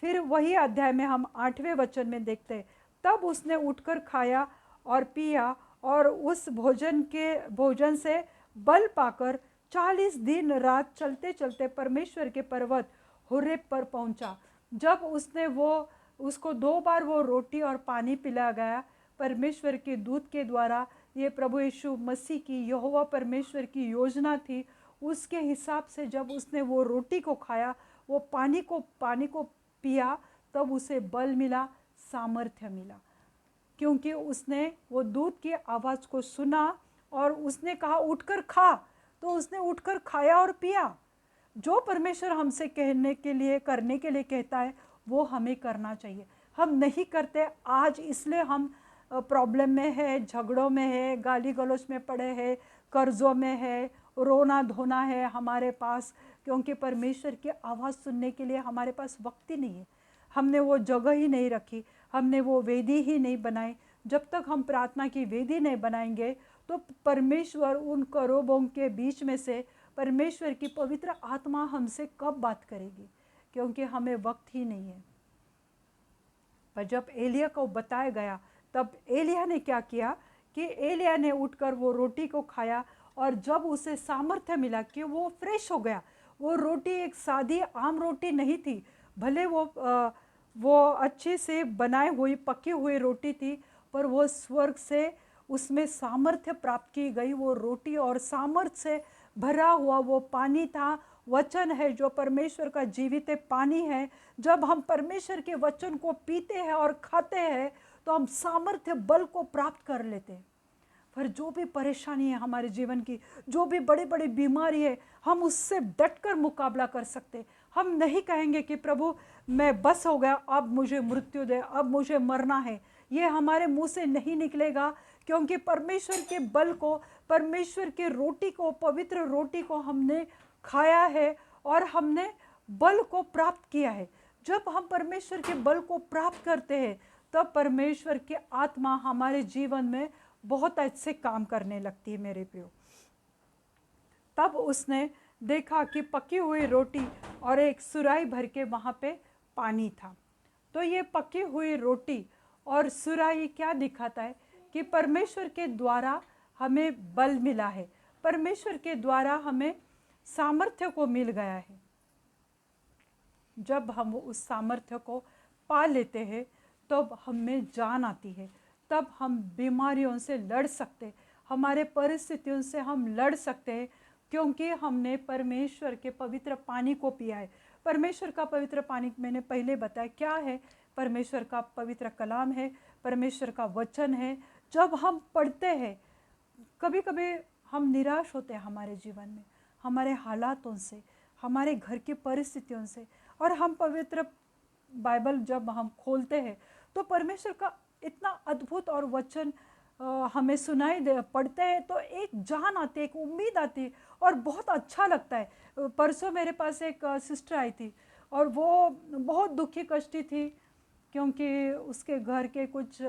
फिर वही अध्याय में हम 8वें वचन में देखते हैं, तब उसने उठकर खाया और पिया और उस भोजन से बल पाकर 40 दिन रात चलते चलते परमेश्वर के पर्वत होरेब पर पहुंचा। जब उसको 2 बार वो रोटी और पानी पिलाया गया परमेश्वर के दूत के द्वारा, ये प्रभु यीशु मसीह की, यहोवा परमेश्वर की योजना थी। उसके हिसाब से जब उसने वो रोटी को खाया, वो पानी को पिया, तब उसे बल मिला, सामर्थ्य मिला, क्योंकि उसने वो दूत की आवाज़ को सुना और उसने कहा उठकर खा, तो उसने उठकर खाया और पिया। जो परमेश्वर हमसे करने के लिए कहता है वो हमें करना चाहिए। हम नहीं करते आज, इसलिए हम प्रॉब्लम में है, झगड़ों में है, गाली गलौज में पड़े हैं, कर्जों में है, रोना धोना है हमारे पास, क्योंकि परमेश्वर की आवाज़ सुनने के लिए हमारे पास वक्त ही नहीं है। हमने वो जगह ही नहीं रखी, हमने वो वेदी ही नहीं बनाई। जब तक हम प्रार्थना की वेदी नहीं बनाएंगे तो परमेश्वर उन करोबों के बीच में से परमेश्वर की पवित्र आत्मा हमसे कब बात करेगी, क्योंकि हमें वक्त ही नहीं है। पर जब एलिया को बताया गया, तब एलिया ने क्या किया कि एलिया ने उठकर वो रोटी को खाया, और जब उसे सामर्थ्य मिला कि वो फ्रेश हो गया। वो रोटी एक सादी आम रोटी नहीं थी, भले वो अच्छे से बनाई हुई पकी हुई रोटी थी, पर वो स्वर्ग से उसमें सामर्थ्य प्राप्त की गई वो रोटी, और सामर्थ्य से भरा हुआ वो पानी था। वचन है जो परमेश्वर का जीवित पानी है। जब हम परमेश्वर के वचन को पीते हैं और खाते हैं तो हम सामर्थ्य बल को प्राप्त कर लेते हैं। पर जो भी परेशानी है हमारे जीवन की, जो भी बड़ी बड़ी बीमारी है, हम उससे डटकर मुकाबला कर सकते। हम नहीं कहेंगे कि प्रभु मैं बस हो गया, अब मुझे मृत्यु दे, अब मुझे मरना है। ये हमारे मुंह से नहीं निकलेगा, क्योंकि परमेश्वर के बल को, परमेश्वर के रोटी को, पवित्र रोटी को हमने खाया है और हमने बल को प्राप्त किया है। जब हम परमेश्वर के बल को प्राप्त करते हैं तब परमेश्वर की आत्मा हमारे जीवन में बहुत अच्छे काम करने लगती है मेरे प्रियो। तब उसने देखा कि पकी हुई रोटी और एक सुराही भर के वहाँ पे पानी था। तो ये पकी हुई रोटी और सुराही क्या दिखाता है कि परमेश्वर के द्वारा हमें बल मिला है, परमेश्वर के द्वारा हमें सामर्थ्य को मिल गया है। जब हम उस सामर्थ्य को पा लेते हैं तब हमें जान आती है, तब हम बीमारियों से लड़ सकते, हमारे परिस्थितियों से हम लड़ सकते हैं, क्योंकि हमने परमेश्वर के पवित्र पानी को पिया है। परमेश्वर का पवित्र पानी मैंने पहले बताया क्या है, परमेश्वर का पवित्र कलाम है, परमेश्वर का वचन है। जब हम पढ़ते हैं, कभी कभी हम निराश होते हैं हमारे जीवन में, हमारे हालातों से, हमारे घर की परिस्थितियों से, और हम पवित्र बाइबल जब हम खोलते हैं तो परमेश्वर का इतना अद्भुत और वचन हमें सुनाई दे पढ़ते हैं तो एक जान आती है, एक उम्मीद आती है और बहुत अच्छा लगता है। परसों मेरे पास एक सिस्टर आई थी और वो बहुत दुखी कष्टी थी, क्योंकि उसके घर के कुछ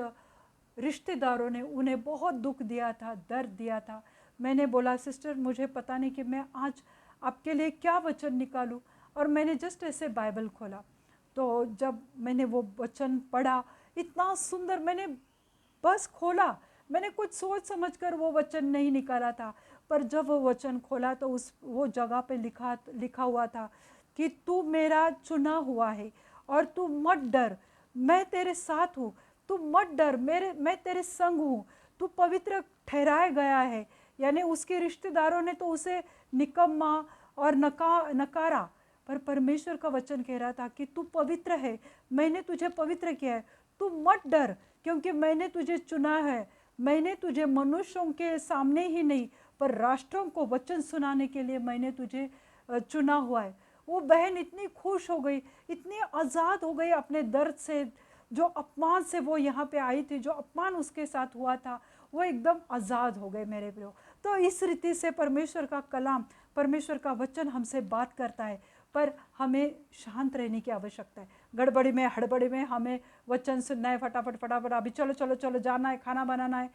रिश्तेदारों ने उन्हें बहुत दुख दिया था, दर्द दिया था। मैंने बोला सिस्टर मुझे पता नहीं कि मैं आज आपके लिए क्या वचन निकालूं, और मैंने जस्ट ऐसे बाइबल खोला तो जब मैंने वो वचन पढ़ा इतना सुंदर, मैंने बस खोला, मैंने कुछ सोच समझकर वो वचन नहीं निकाला था, पर जब वो वचन खोला तो वो जगह पे लिखा हुआ था कि तू मेरा चुना हुआ है और तू मत डर, मैं तेरे साथ हूँ, तू मत डर, मैं तेरे संग हूँ, तू पवित्र ठहराया गया है। यानी उसके रिश्तेदारों ने तो उसे निकम्मा और नकारा, पर परमेश्वर का वचन कह रहा था कि तू पवित्र है, मैंने तुझे पवित्र किया है, तू मत डर क्योंकि मैंने तुझे चुना है, मैंने तुझे मनुष्यों के सामने ही नहीं पर राष्ट्रों को वचन सुनाने के लिए मैंने तुझे चुना हुआ है। वो बहन इतनी खुश हो गई, इतनी आज़ाद हो गई अपने दर्द से, जो अपमान से वो यहाँ पे आई थी, जो अपमान उसके साथ हुआ था, वो एकदम आज़ाद हो गए मेरे प्रियो। तो इस रीति से परमेश्वर का कलाम, परमेश्वर का वचन हमसे बात करता है, पर हमें शांत रहने की आवश्यकता है। गड़बड़ी में हड़बड़ी में हमें वचन सुनना है, फटाफट फटाफट अभी चलो चलो चलो जाना है, खाना बनाना है,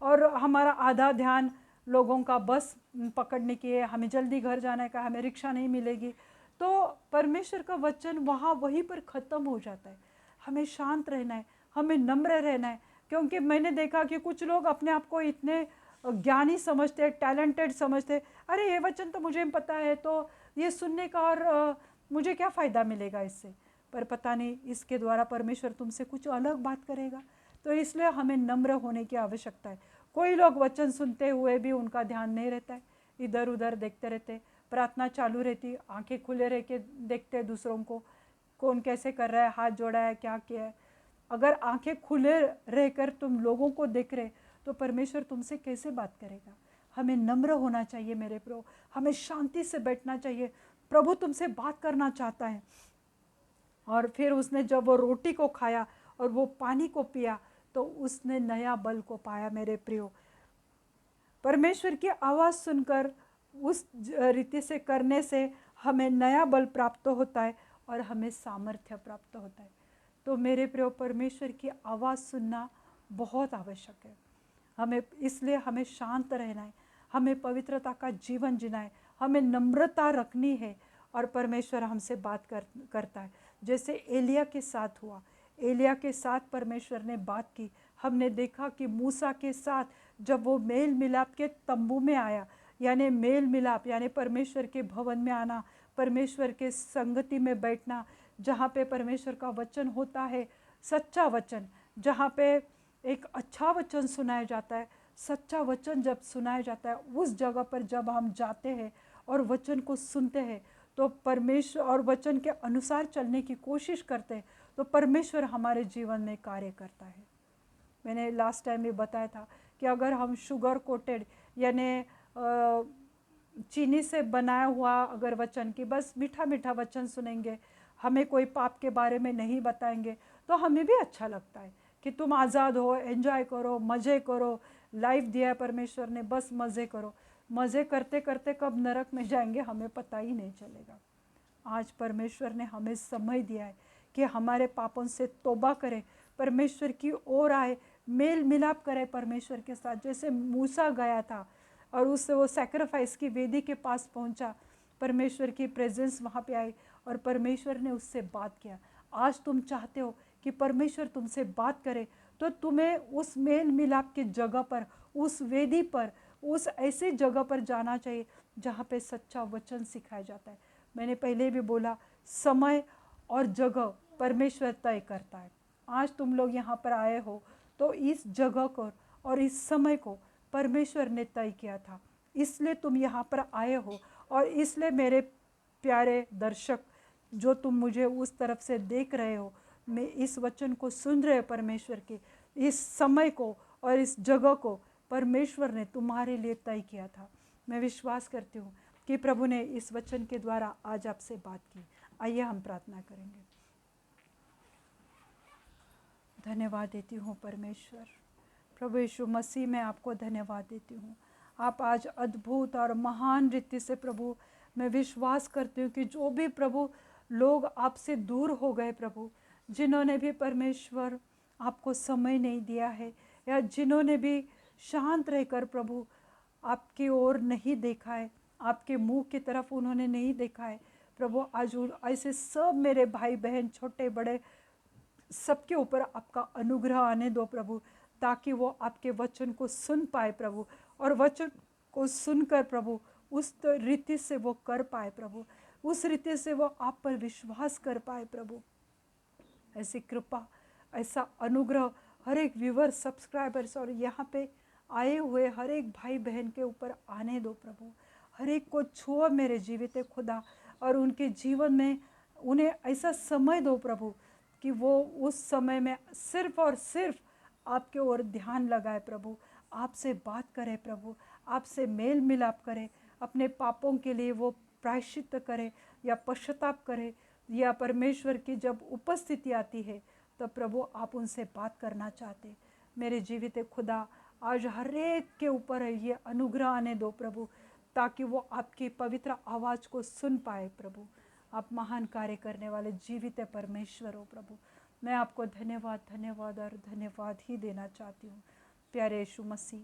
और हमारा आधा ध्यान लोगों का बस पकड़ने की है, हमें जल्दी घर जाना है, हमें रिक्शा नहीं मिलेगी, तो परमेश्वर का वचन वहाँ वहीं पर ख़त्म हो जाता है। हमें शांत रहना है, हमें नम्र रहना है, क्योंकि मैंने देखा कि कुछ लोग अपने आप को इतने ज्ञानी समझते, टैलेंटेड समझते, अरे ये वचन तो मुझे पता है तो ये सुनने का और मुझे क्या फ़ायदा मिलेगा इससे, पर पता नहीं इसके द्वारा परमेश्वर तुमसे कुछ अलग बात करेगा। तो इसलिए हमें नम्र होने की आवश्यकता है। कोई लोग वचन सुनते हुए भी उनका ध्यान नहीं रहता है, इधर उधर देखते रहते, प्रार्थना चालू रहती, आंखें खुले रह के देखते दूसरों को, कौन कैसे कर रहा है, हाथ जोड़ा है, क्या किया है। अगर आंखें खुले रहकर तुम लोगों को देख रहे तो परमेश्वर तुमसे कैसे बात करेगा। हमें नम्र होना चाहिए मेरे प्रभु, हमें शांति से बैठना चाहिए, प्रभु तुमसे बात करना चाहता है। और फिर उसने जब वो रोटी को खाया और वो पानी को पिया तो उसने नया बल को पाया मेरे प्रियो। परमेश्वर की आवाज़ सुनकर उस रीति से करने से हमें नया बल प्राप्त होता है और हमें सामर्थ्य प्राप्त होता है। तो मेरे प्रियो, परमेश्वर की आवाज़ सुनना बहुत आवश्यक है। हमें इसलिए हमें शांत रहना है, हमें पवित्रता का जीवन जीना है, हमें नम्रता रखनी है, और परमेश्वर हमसे बात करता है। जैसे एलिया के साथ हुआ, एलिया के साथ परमेश्वर ने बात की। हमने देखा कि मूसा के साथ जब वो मेल मिलाप के तंबू में आया, यानी मेल मिलाप यानी परमेश्वर के भवन में आना, परमेश्वर के संगति में बैठना, जहाँ पे परमेश्वर का वचन होता है, सच्चा वचन, जहाँ पे एक अच्छा वचन सुनाया जाता है, सच्चा वचन जब सुनाया जाता है, उस जगह पर जब हम जाते हैं और वचन को सुनते हैं तो परमेश्वर और वचन के अनुसार चलने की कोशिश करते हैं तो परमेश्वर हमारे जीवन में कार्य करता है। मैंने लास्ट टाइम भी बताया था कि अगर हम शुगर कोटेड यानी चीनी से बनाया हुआ अगर वचन की बस मीठा मीठा वचन सुनेंगे, हमें कोई पाप के बारे में नहीं बताएंगे, तो हमें भी अच्छा लगता है कि तुम आज़ाद हो, एंजॉय करो, मज़े करो, लाइफ दिया है परमेश्वर ने, बस मज़े करो। मज़े करते करते कब नरक में जाएंगे हमें पता ही नहीं चलेगा। आज परमेश्वर ने हमें समय दिया है कि हमारे पापों से तौबा करें, परमेश्वर की ओर आए, मेल मिलाप करें परमेश्वर के साथ। जैसे मूसा गया था और उससे वो सैक्रिफाइस की वेदी के पास पहुंचा, परमेश्वर की प्रेजेंस वहाँ पे आई और परमेश्वर ने उससे बात किया। आज तुम चाहते हो कि परमेश्वर तुमसे बात करे तो तुम्हें उस मेल मिलाप की जगह पर, उस वेदी पर, उस ऐसी जगह पर जाना चाहिए जहाँ पे सच्चा वचन सिखाया जाता है। मैंने पहले भी बोला, समय और जगह परमेश्वर तय करता है। आज तुम लोग यहाँ पर आए हो तो इस जगह को और इस समय को परमेश्वर ने तय किया था, इसलिए तुम यहाँ पर आए हो। और इसलिए मेरे प्यारे दर्शक जो तुम मुझे उस तरफ से देख रहे हो, मैं इस वचन को सुन रहे हो, परमेश्वर के इस समय को और इस जगह को परमेश्वर ने तुम्हारे लिए तय किया था। मैं विश्वास करती हूँ कि प्रभु ने इस वचन के द्वारा आज आपसे बात की। आइए हम प्रार्थना करेंगे। धन्यवाद देती हूँ परमेश्वर। प्रभु यीशु मसीह मैं आपको धन्यवाद देती हूँ। आप आज अद्भुत और महान रीति से प्रभु, मैं विश्वास करती हूँ कि जो भी प्रभु लोग आपसे दूर हो गए प्रभु, जिन्होंने भी परमेश्वर आपको समय नहीं दिया है, या जिन्होंने भी शांत रहकर प्रभु आपकी ओर नहीं देखा है, आपके मुंह की तरफ उन्होंने नहीं देखा है प्रभु, आज ऐसे सब मेरे भाई बहन छोटे बड़े सबके ऊपर आपका अनुग्रह आने दो प्रभु, ताकि वो आपके वचन को सुन पाए प्रभु, और वचन को सुनकर प्रभु उस रीति से वो कर पाए प्रभु, उस रीति से वो आप पर विश्वास कर पाए प्रभु। ऐसी कृपा, ऐसा अनुग्रह हर एक व्यूवर, सब्सक्राइबर्स और यहाँ पे आए हुए हर एक भाई बहन के ऊपर आने दो प्रभु। हर एक को छुओ मेरे जीवित खुदा, और उनके जीवन में उन्हें ऐसा समय दो प्रभु कि वो उस समय में सिर्फ और सिर्फ आपके ओर ध्यान लगाए प्रभु, आपसे बात करे प्रभु, आपसे मेल मिलाप करे, अपने पापों के लिए वो प्रायश्चित करे या पश्चाताप करे, या परमेश्वर की जब उपस्थिति आती है तब प्रभु आप उनसे बात करना चाहते। मेरे जीवित खुदा, आज हर एक के ऊपर ये अनुग्रह आने दो प्रभु, ताकि वो आपकी पवित्र आवाज़ को सुन पाए प्रभु। आप महान कार्य करने वाले जीवित परमेश्वर हो प्रभु। मैं आपको धन्यवाद धन्यवाद और धन्यवाद ही देना चाहती हूँ। प्यारे यीशु मसीह,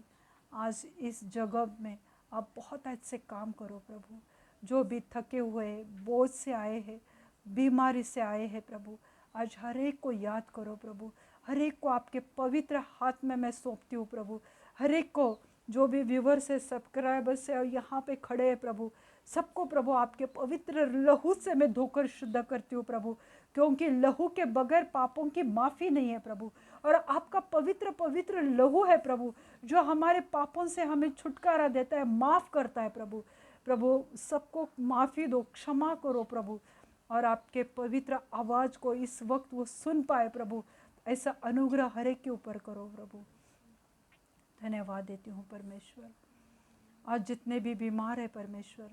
आज इस जगह में आप बहुत अच्छे काम करो प्रभु। जो भी थके हुए बोझ से आए हैं, बीमारी से आए हैं प्रभु, आज हर एक को याद करो प्रभु। हर एक को आपके पवित्र हाथ में मैं सौंपती हूँ प्रभु। हर एक को, जो भी व्यूवर्स है, सब्सक्राइबर्स है और यहाँ पे खड़े हैं प्रभु, सबको प्रभु आपके पवित्र लहू से मैं धोकर शुद्ध करती हूँ प्रभु, क्योंकि लहू के बगैर पापों की माफ़ी नहीं है प्रभु। और आपका पवित्र पवित्र लहू है प्रभु, जो हमारे पापों से हमें छुटकारा देता है, माफ़ करता है प्रभु। प्रभु सबको माफ़ी दो, क्षमा करो प्रभु, और आपके पवित्र आवाज़ को इस वक्त वो सुन पाए प्रभु। ऐसा अनुग्रह हर एक के ऊपर करो प्रभु। धन्यवाद देती हूँ परमेश्वर। आज जितने भी बीमार है परमेश्वर,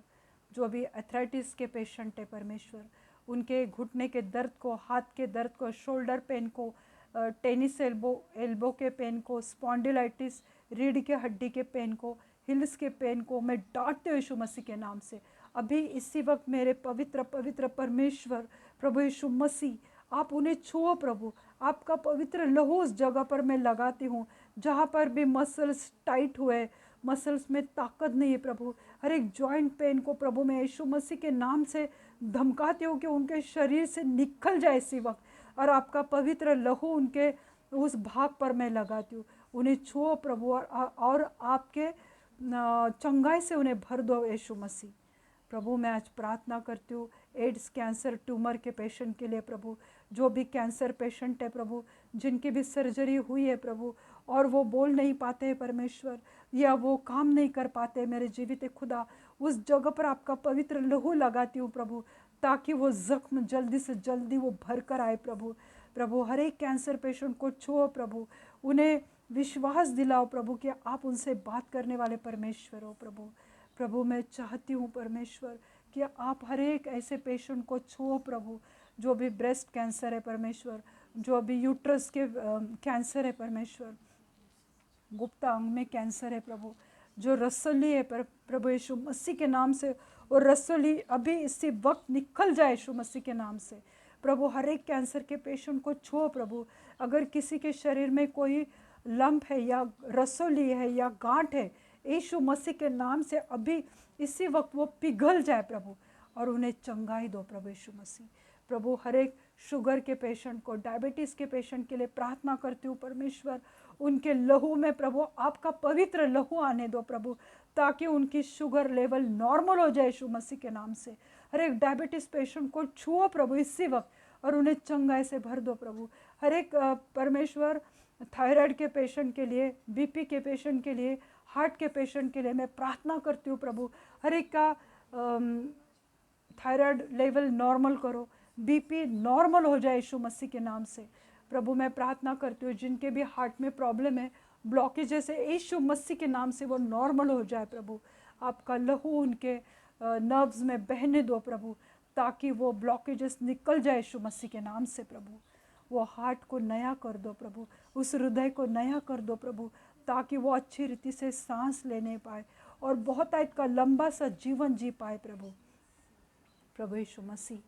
जो भी एथराइटिस के पेशेंट है परमेश्वर, उनके घुटने के दर्द को, हाथ के दर्द को, शोल्डर पेन को, टेनिस एल्बो के पेन को, स्पॉन्डिलाइटिस, रीढ़ के हड्डी के पेन को, हिल्स के पेन को मैं डांटते हुए यीशु मसीह के नाम से अभी इसी वक्त मेरे पवित्र पवित्र परमेश्वर प्रभु यीशु मसीह, आप उन्हें छुओ प्रभु। आपका पवित्र लहू उस जगह पर मैं लगाती हूँ जहाँ पर भी मसल्स टाइट हुए, मसल्स में ताकत नहीं है प्रभु। हर एक जॉइंट पेन को प्रभु मैं यीशु मसीह के नाम से धमकाती हूँ कि उनके शरीर से निकल जाए इसी वक्त, और आपका पवित्र लहू उनके उस भाग पर मैं लगाती हूँ। उन्हें छुओ प्रभु, और आपके चंगाई से उन्हें भर दो यीशु मसीह। प्रभु मैं आज प्रार्थना करती हूँ एड्स, कैंसर, ट्यूमर के पेशेंट के लिए प्रभु। जो भी कैंसर पेशेंट है प्रभु, जिनकी भी सर्जरी हुई है प्रभु, और वो बोल नहीं पाते हैं परमेश्वर, या वो काम नहीं कर पाते, मेरे जीवित खुदा उस जगह पर आपका पवित्र लहू लगाती हूँ प्रभु, ताकि वो जख्म जल्दी से जल्दी वो भर कर आए प्रभु। प्रभु हर एक कैंसर पेशेंट को छुओ प्रभु, उन्हें विश्वास दिलाओ प्रभु कि आप उनसे बात करने वाले परमेश्वर हो प्रभु। प्रभु मैं चाहती हूँ परमेश्वर कि आप हर एक ऐसे पेशेंट को छुओ प्रभु, जो भी ब्रेस्ट कैंसर है परमेश्वर, जो भी यूट्रस के कैंसर है परमेश्वर, गुप्ता अंग में कैंसर है प्रभु, जो रसोली है प्रभु यीशु मसीह के नाम से, और रसोली अभी इसी वक्त निकल जाए यीशु मसीह के नाम से प्रभु। हर एक कैंसर के पेशेंट को छुओ प्रभु। अगर किसी के शरीर में कोई लंप है या रसोली है या गांठ है, यीशु मसीह के नाम से अभी इसी वक्त वो पिघल जाए प्रभु, और उन्हें चंगाई दो प्रभु यीशु मसीह। प्रभु हर एक शुगर के पेशेंट को, डायबिटीज़ के पेशेंट के लिए प्रार्थना करती हूँ परमेश्वर, उनके लहू में प्रभु आपका पवित्र लहू आने दो प्रभु, ताकि उनकी शुगर लेवल नॉर्मल हो जाए यीशु मसीह के नाम से। हर एक डायबिटीज़ पेशेंट को छुओ प्रभु इसी वक्त, और उन्हें चंगाई से भर दो प्रभु। हर एक परमेश्वर थायराइड के पेशेंट के लिए, बीपी के पेशेंट के लिए, हार्ट के पेशेंट के लिए मैं प्रार्थना करती हूँ प्रभु। हर एक का थायराइड लेवल नॉर्मल करो, बीपी नॉर्मल हो जाए यीशु मसीह के नाम से प्रभु। मैं प्रार्थना करती हूँ जिनके भी हार्ट में प्रॉब्लम है, ब्लॉकेजेस है, यीशु मसीह के नाम से वो नॉर्मल हो जाए प्रभु। आपका लहू उनके नर्व्स में बहने दो प्रभु, ताकि वो ब्लॉकेजेस निकल जाए यीशु मसीह के नाम से प्रभु। वो हार्ट को नया कर दो प्रभु, उस हृदय को नया कर दो प्रभु, ताकि वो अच्छी रीति से सांस लेने पाए और बहुत आयत का लंबा सा जीवन जी पाए प्रभु। प्रभु यीशु मसीह,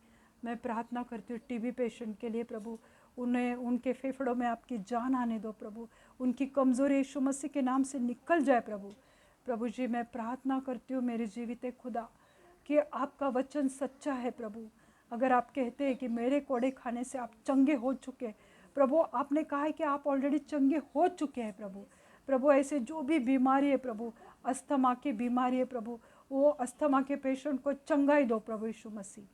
मैं प्रार्थना करती हूँ टीबी पेशेंट के लिए प्रभु, उन्हें उनके फेफड़ों में आपकी जान आने दो प्रभु, उनकी कमज़ोरी यीशु मसीह के नाम से निकल जाए प्रभु। प्रभु जी, मैं प्रार्थना करती हूँ मेरे जीवित खुदा कि आपका वचन सच्चा है प्रभु। अगर आप कहते हैं कि मेरे कोड़े खाने से आप चंगे हो चुके, प्रभु आपने कहा है कि आप ऑलरेडी चंगे हो चुके हैं प्रभु। प्रभु ऐसे जो भी बीमारी है प्रभु, अस्थमा की बीमारी है प्रभु, वो अस्थमा के पेशेंट को चंगाई दो प्रभु यीशु मसीह।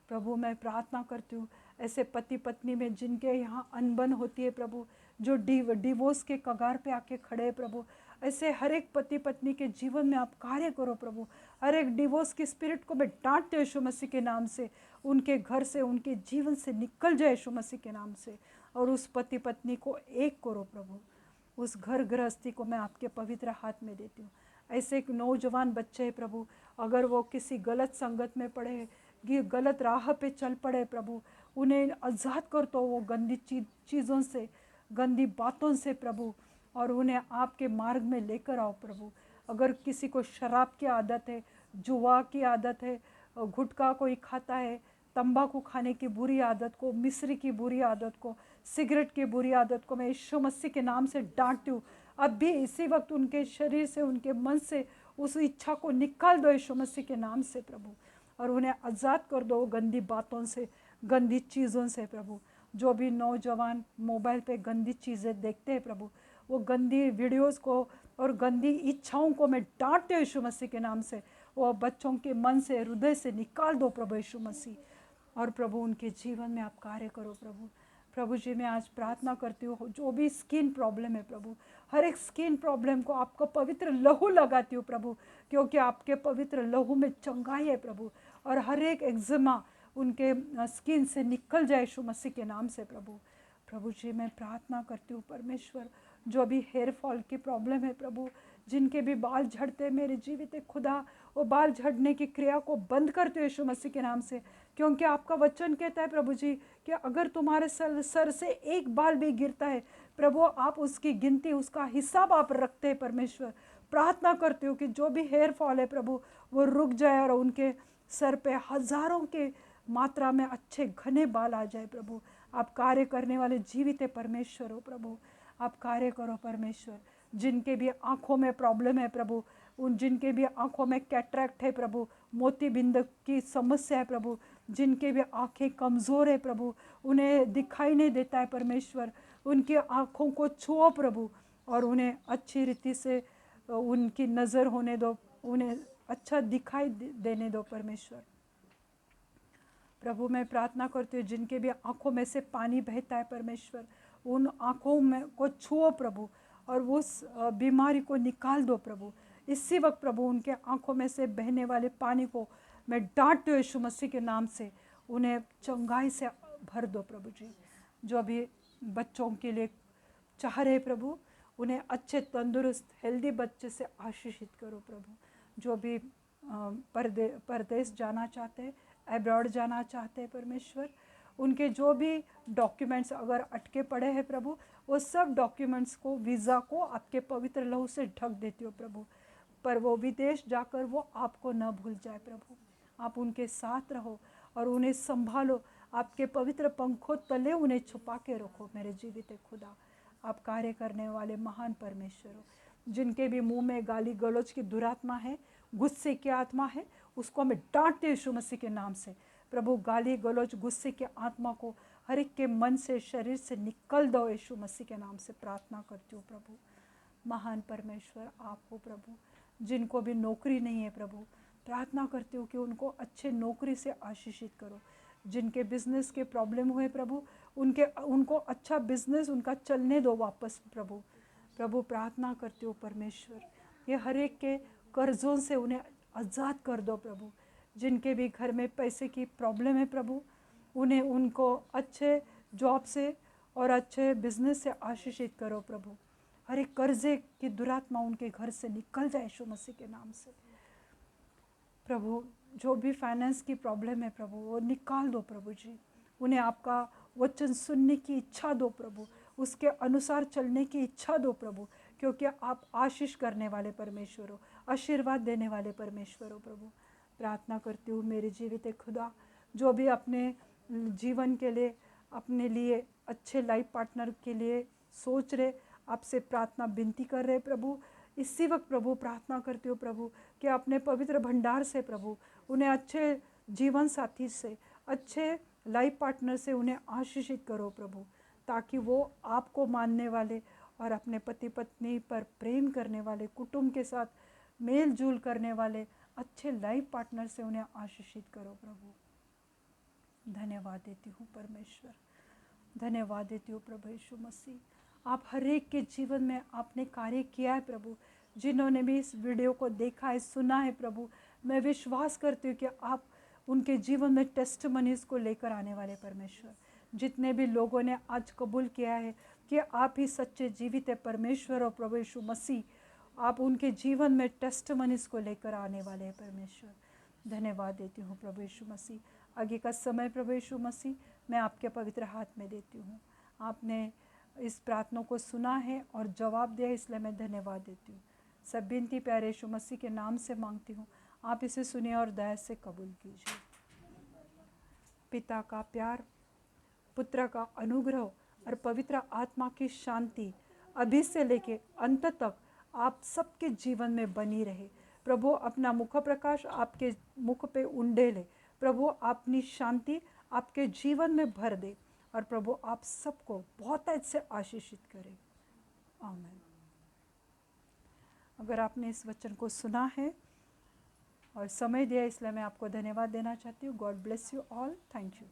प्रभु मैं प्रार्थना करती हूँ ऐसे पति पत्नी में जिनके यहाँ अनबन होती है प्रभु, जो डिवोर्स के कगार पे आके खड़े हैं प्रभु, ऐसे हर एक पति पत्नी के जीवन में आप कार्य करो प्रभु। हर एक डिवोर्स की स्पिरिट को मैं डांटते हूँ यीशु मसीह के नाम से, उनके घर से उनके जीवन से निकल जाए यीशु मसीह के नाम से, और उस पति पत्नी को एक करो प्रभु। उस घर गृहस्थी को मैं आपके पवित्र हाथ में देती हूँ। ऐसे एक नौजवान बच्चे हैं प्रभु, अगर वो किसी गलत संगत में पड़े, गलत राह पे चल पड़े प्रभु, उन्हें आज़ाद कर दो वो गंदी चीज़ों से, गंदी बातों से प्रभु, और उन्हें आपके मार्ग में लेकर आओ प्रभु। अगर किसी को शराब की आदत है, जुआ की आदत है, गुटखा कोई खाता है, तंबाकू खाने की बुरी आदत को, मिश्री की बुरी आदत को, सिगरेट की बुरी आदत को मैं यीशु मसीह के नाम से डांटती हूँ। अब भी इसी वक्त उनके शरीर से, उनके मन से उस इच्छा को निकाल दो यीशु मसीह के नाम से प्रभु, और उन्हें आज़ाद कर दो गंदी बातों से, गंदी चीज़ों से प्रभु। जो भी नौजवान मोबाइल पे गंदी चीज़ें देखते हैं प्रभु, वो गंदी वीडियोस को और गंदी इच्छाओं को मैं डांटते हूँ यीशु मसीह के नाम से, वो बच्चों के मन से, हृदय से निकाल दो प्रभु यीशु मसीह। और प्रभु उनके जीवन में आप कार्य करो प्रभु। प्रभु जी, मैं आज प्रार्थना करती हूँ जो भी स्किन प्रॉब्लम है प्रभु, हर एक स्किन प्रॉब्लम को आपका पवित्र लहू लगाती हूँ प्रभु, क्योंकि आपके पवित्र लहू में चंगाई है प्रभु, और हर एक एक्जिमा उनके स्किन से निकल जाए यीशु मसीह के नाम से प्रभु। प्रभु जी, मैं प्रार्थना करती हूँ परमेश्वर, जो भी हेयर फॉल की प्रॉब्लम है प्रभु, जिनके भी बाल झड़ते, मेरे जीवित खुदा वो बाल झड़ने की क्रिया को बंद करते हो यीशु मसीह के नाम से, क्योंकि आपका वचन कहता है प्रभु जी कि अगर तुम्हारे सर से एक बाल भी गिरता है प्रभु, आप उसकी गिनती, उसका हिसाब आप रखते हैं परमेश्वर। प्रार्थना करते हो कि जो भी हेयर फॉल है प्रभु वो रुक जाए, और उनके सर पे हजारों के मात्रा में अच्छे घने बाल आ जाए प्रभु। आप कार्य करने वाले जीवित परमेश्वर हो प्रभु, आप कार्य करो परमेश्वर। जिनके भी आँखों में प्रॉब्लम है प्रभु, उन जिनके भी आँखों में कैटरैक्ट है प्रभु, मोतीबिंद की समस्या है प्रभु, जिनके भी आँखें कमज़ोर है प्रभु, उन्हें दिखाई नहीं देता है परमेश्वर, उनकी आँखों को छुओ प्रभु, और उन्हें अच्छी रीति से उनकी नज़र होने दो, उन्हें अच्छा दिखाई देने दो परमेश्वर। प्रभु मैं प्रार्थना करती हूँ जिनके भी आँखों में से पानी बहता है परमेश्वर, उन आँखों में को छुओ प्रभु, और उस बीमारी को निकाल दो प्रभु। इसी वक्त प्रभु उनके आँखों में से बहने वाले पानी को मैं डांटती हूँ यीशु मसीह के नाम से, उन्हें चंगाई से भर दो प्रभु जी। जो भी बच्चों के लिए चाह रहे प्रभु, उन्हें अच्छे तंदुरुस्त हेल्दी बच्चे से आशीषित करो प्रभु। जो भी परदेश जाना चाहते हैं, अब्रॉड जाना चाहते हैं परमेश्वर, उनके जो भी डॉक्यूमेंट्स अगर अटके पड़े हैं प्रभु, वो सब डॉक्यूमेंट्स को, वीज़ा को आपके पवित्र लहू से ढक देती हो प्रभु, पर वो विदेश जाकर वो आपको न भूल जाए प्रभु। आप उनके साथ रहो और उन्हें संभालो, आपके पवित्र पंखों तले उन्हें छुपा के रखो मेरे जीवित खुदा। आप कार्य करने वाले महान परमेश्वर हो। जिनके भी मुंह में गाली गलौज की दुरात्मा है, गुस्से की आत्मा है, उसको हमें डांटते हैं यीशु मसीह के नाम से प्रभु। गाली गलौज गुस्से के आत्मा को हर एक के मन से, शरीर से निकल दो यीशु मसीह के नाम से प्रार्थना करती हूँ प्रभु। महान परमेश्वर आप हो प्रभु। जिनको भी नौकरी नहीं है प्रभु, प्रार्थना करती हूँ कि उनको अच्छे नौकरी से आशीषित करो। जिनके बिजनेस के प्रॉब्लम हुए प्रभु, उनको अच्छा बिजनेस उनका चलने दो वापस प्रभु। प्रभु प्रार्थना करती हूँ परमेश्वर, ये हर एक के कर्जों से उन्हें आज़ाद कर दो प्रभु। जिनके भी घर में पैसे की प्रॉब्लम है प्रभु, उनको अच्छे जॉब से और अच्छे बिजनेस से आशीषित करो प्रभु। हर एक कर्जे की दुरात्मा उनके घर से निकल जाए यीशु मसीह के नाम से प्रभु। जो भी फाइनेंस की प्रॉब्लम है प्रभु, वो निकाल दो प्रभु जी। उन्हें आपका वचन सुनने की इच्छा दो प्रभु, उसके अनुसार चलने की इच्छा दो प्रभु, क्योंकि आप आशीष करने वाले परमेश्वर हो, आशीर्वाद देने वाले परमेश्वर हो प्रभु। प्रार्थना करती हूँ मेरे जीवित खुदा, जो भी अपने जीवन के लिए, अपने लिए अच्छे लाइफ पार्टनर के लिए सोच रहे, आपसे प्रार्थना विनती कर रहे प्रभु, इसी वक्त प्रभु प्रार्थना करती हूँ प्रभु कि अपने पवित्र भंडार से प्रभु उन्हें अच्छे जीवन साथी से, अच्छे लाइफ पार्टनर से उन्हें आशीषित करो प्रभु, ताकि वो आपको मानने वाले और अपने पति पत्नी पर प्रेम करने वाले, कुटुंब के साथ मेल जोल करने वाले अच्छे लाइफ पार्टनर से उन्हें आशीषित करो प्रभु। धन्यवाद देती हूँ परमेश्वर, धन्यवाद देती हूँ प्रभु यीशु मसीह। आप हर एक के जीवन में आपने कार्य किया है प्रभु, जिन्होंने भी इस वीडियो को देखा है, सुना है प्रभु, मैं विश्वास करती हूँ कि आप उनके जीवन में टेस्टमनीज को लेकर आने वाले परमेश्वर। जितने भी लोगों ने आज कबूल किया है कि आप ही सच्चे जीवित है परमेश्वर और प्रभु यीशु मसीह, आप उनके जीवन में टेस्टमनीज को लेकर आने वाले हैं परमेश्वर। धन्यवाद देती हूँ प्रभु यीशु मसीह। आगे का समय प्रभु यीशु मसीह मैं आपके पवित्र हाथ में देती हूँ। आपने इस प्रार्थना को सुना है और जवाब दिया, इसलिए मैं धन्यवाद देती हूँ। सब विनती प्यारे यीशु मसीह के नाम से मांगती हूँ, आप इसे सुनिए और दया से कबूल कीजिए। पिता का प्यार, पुत्र का अनुग्रह और पवित्र आत्मा की शांति अभी से लेके अंत तक आप सबके जीवन में बनी रहे। प्रभु अपना मुख प्रकाश आपके मुख पे उंडेले, प्रभु अपनी शांति आपके जीवन में भर दे और प्रभु आप सबको बहुत अच्छे आशीषित करे। आमीन। अगर आपने इस वचन को सुना है और समय दिया, इसलिए मैं आपको धन्यवाद देना चाहती हूँ। God bless you all. Thank you.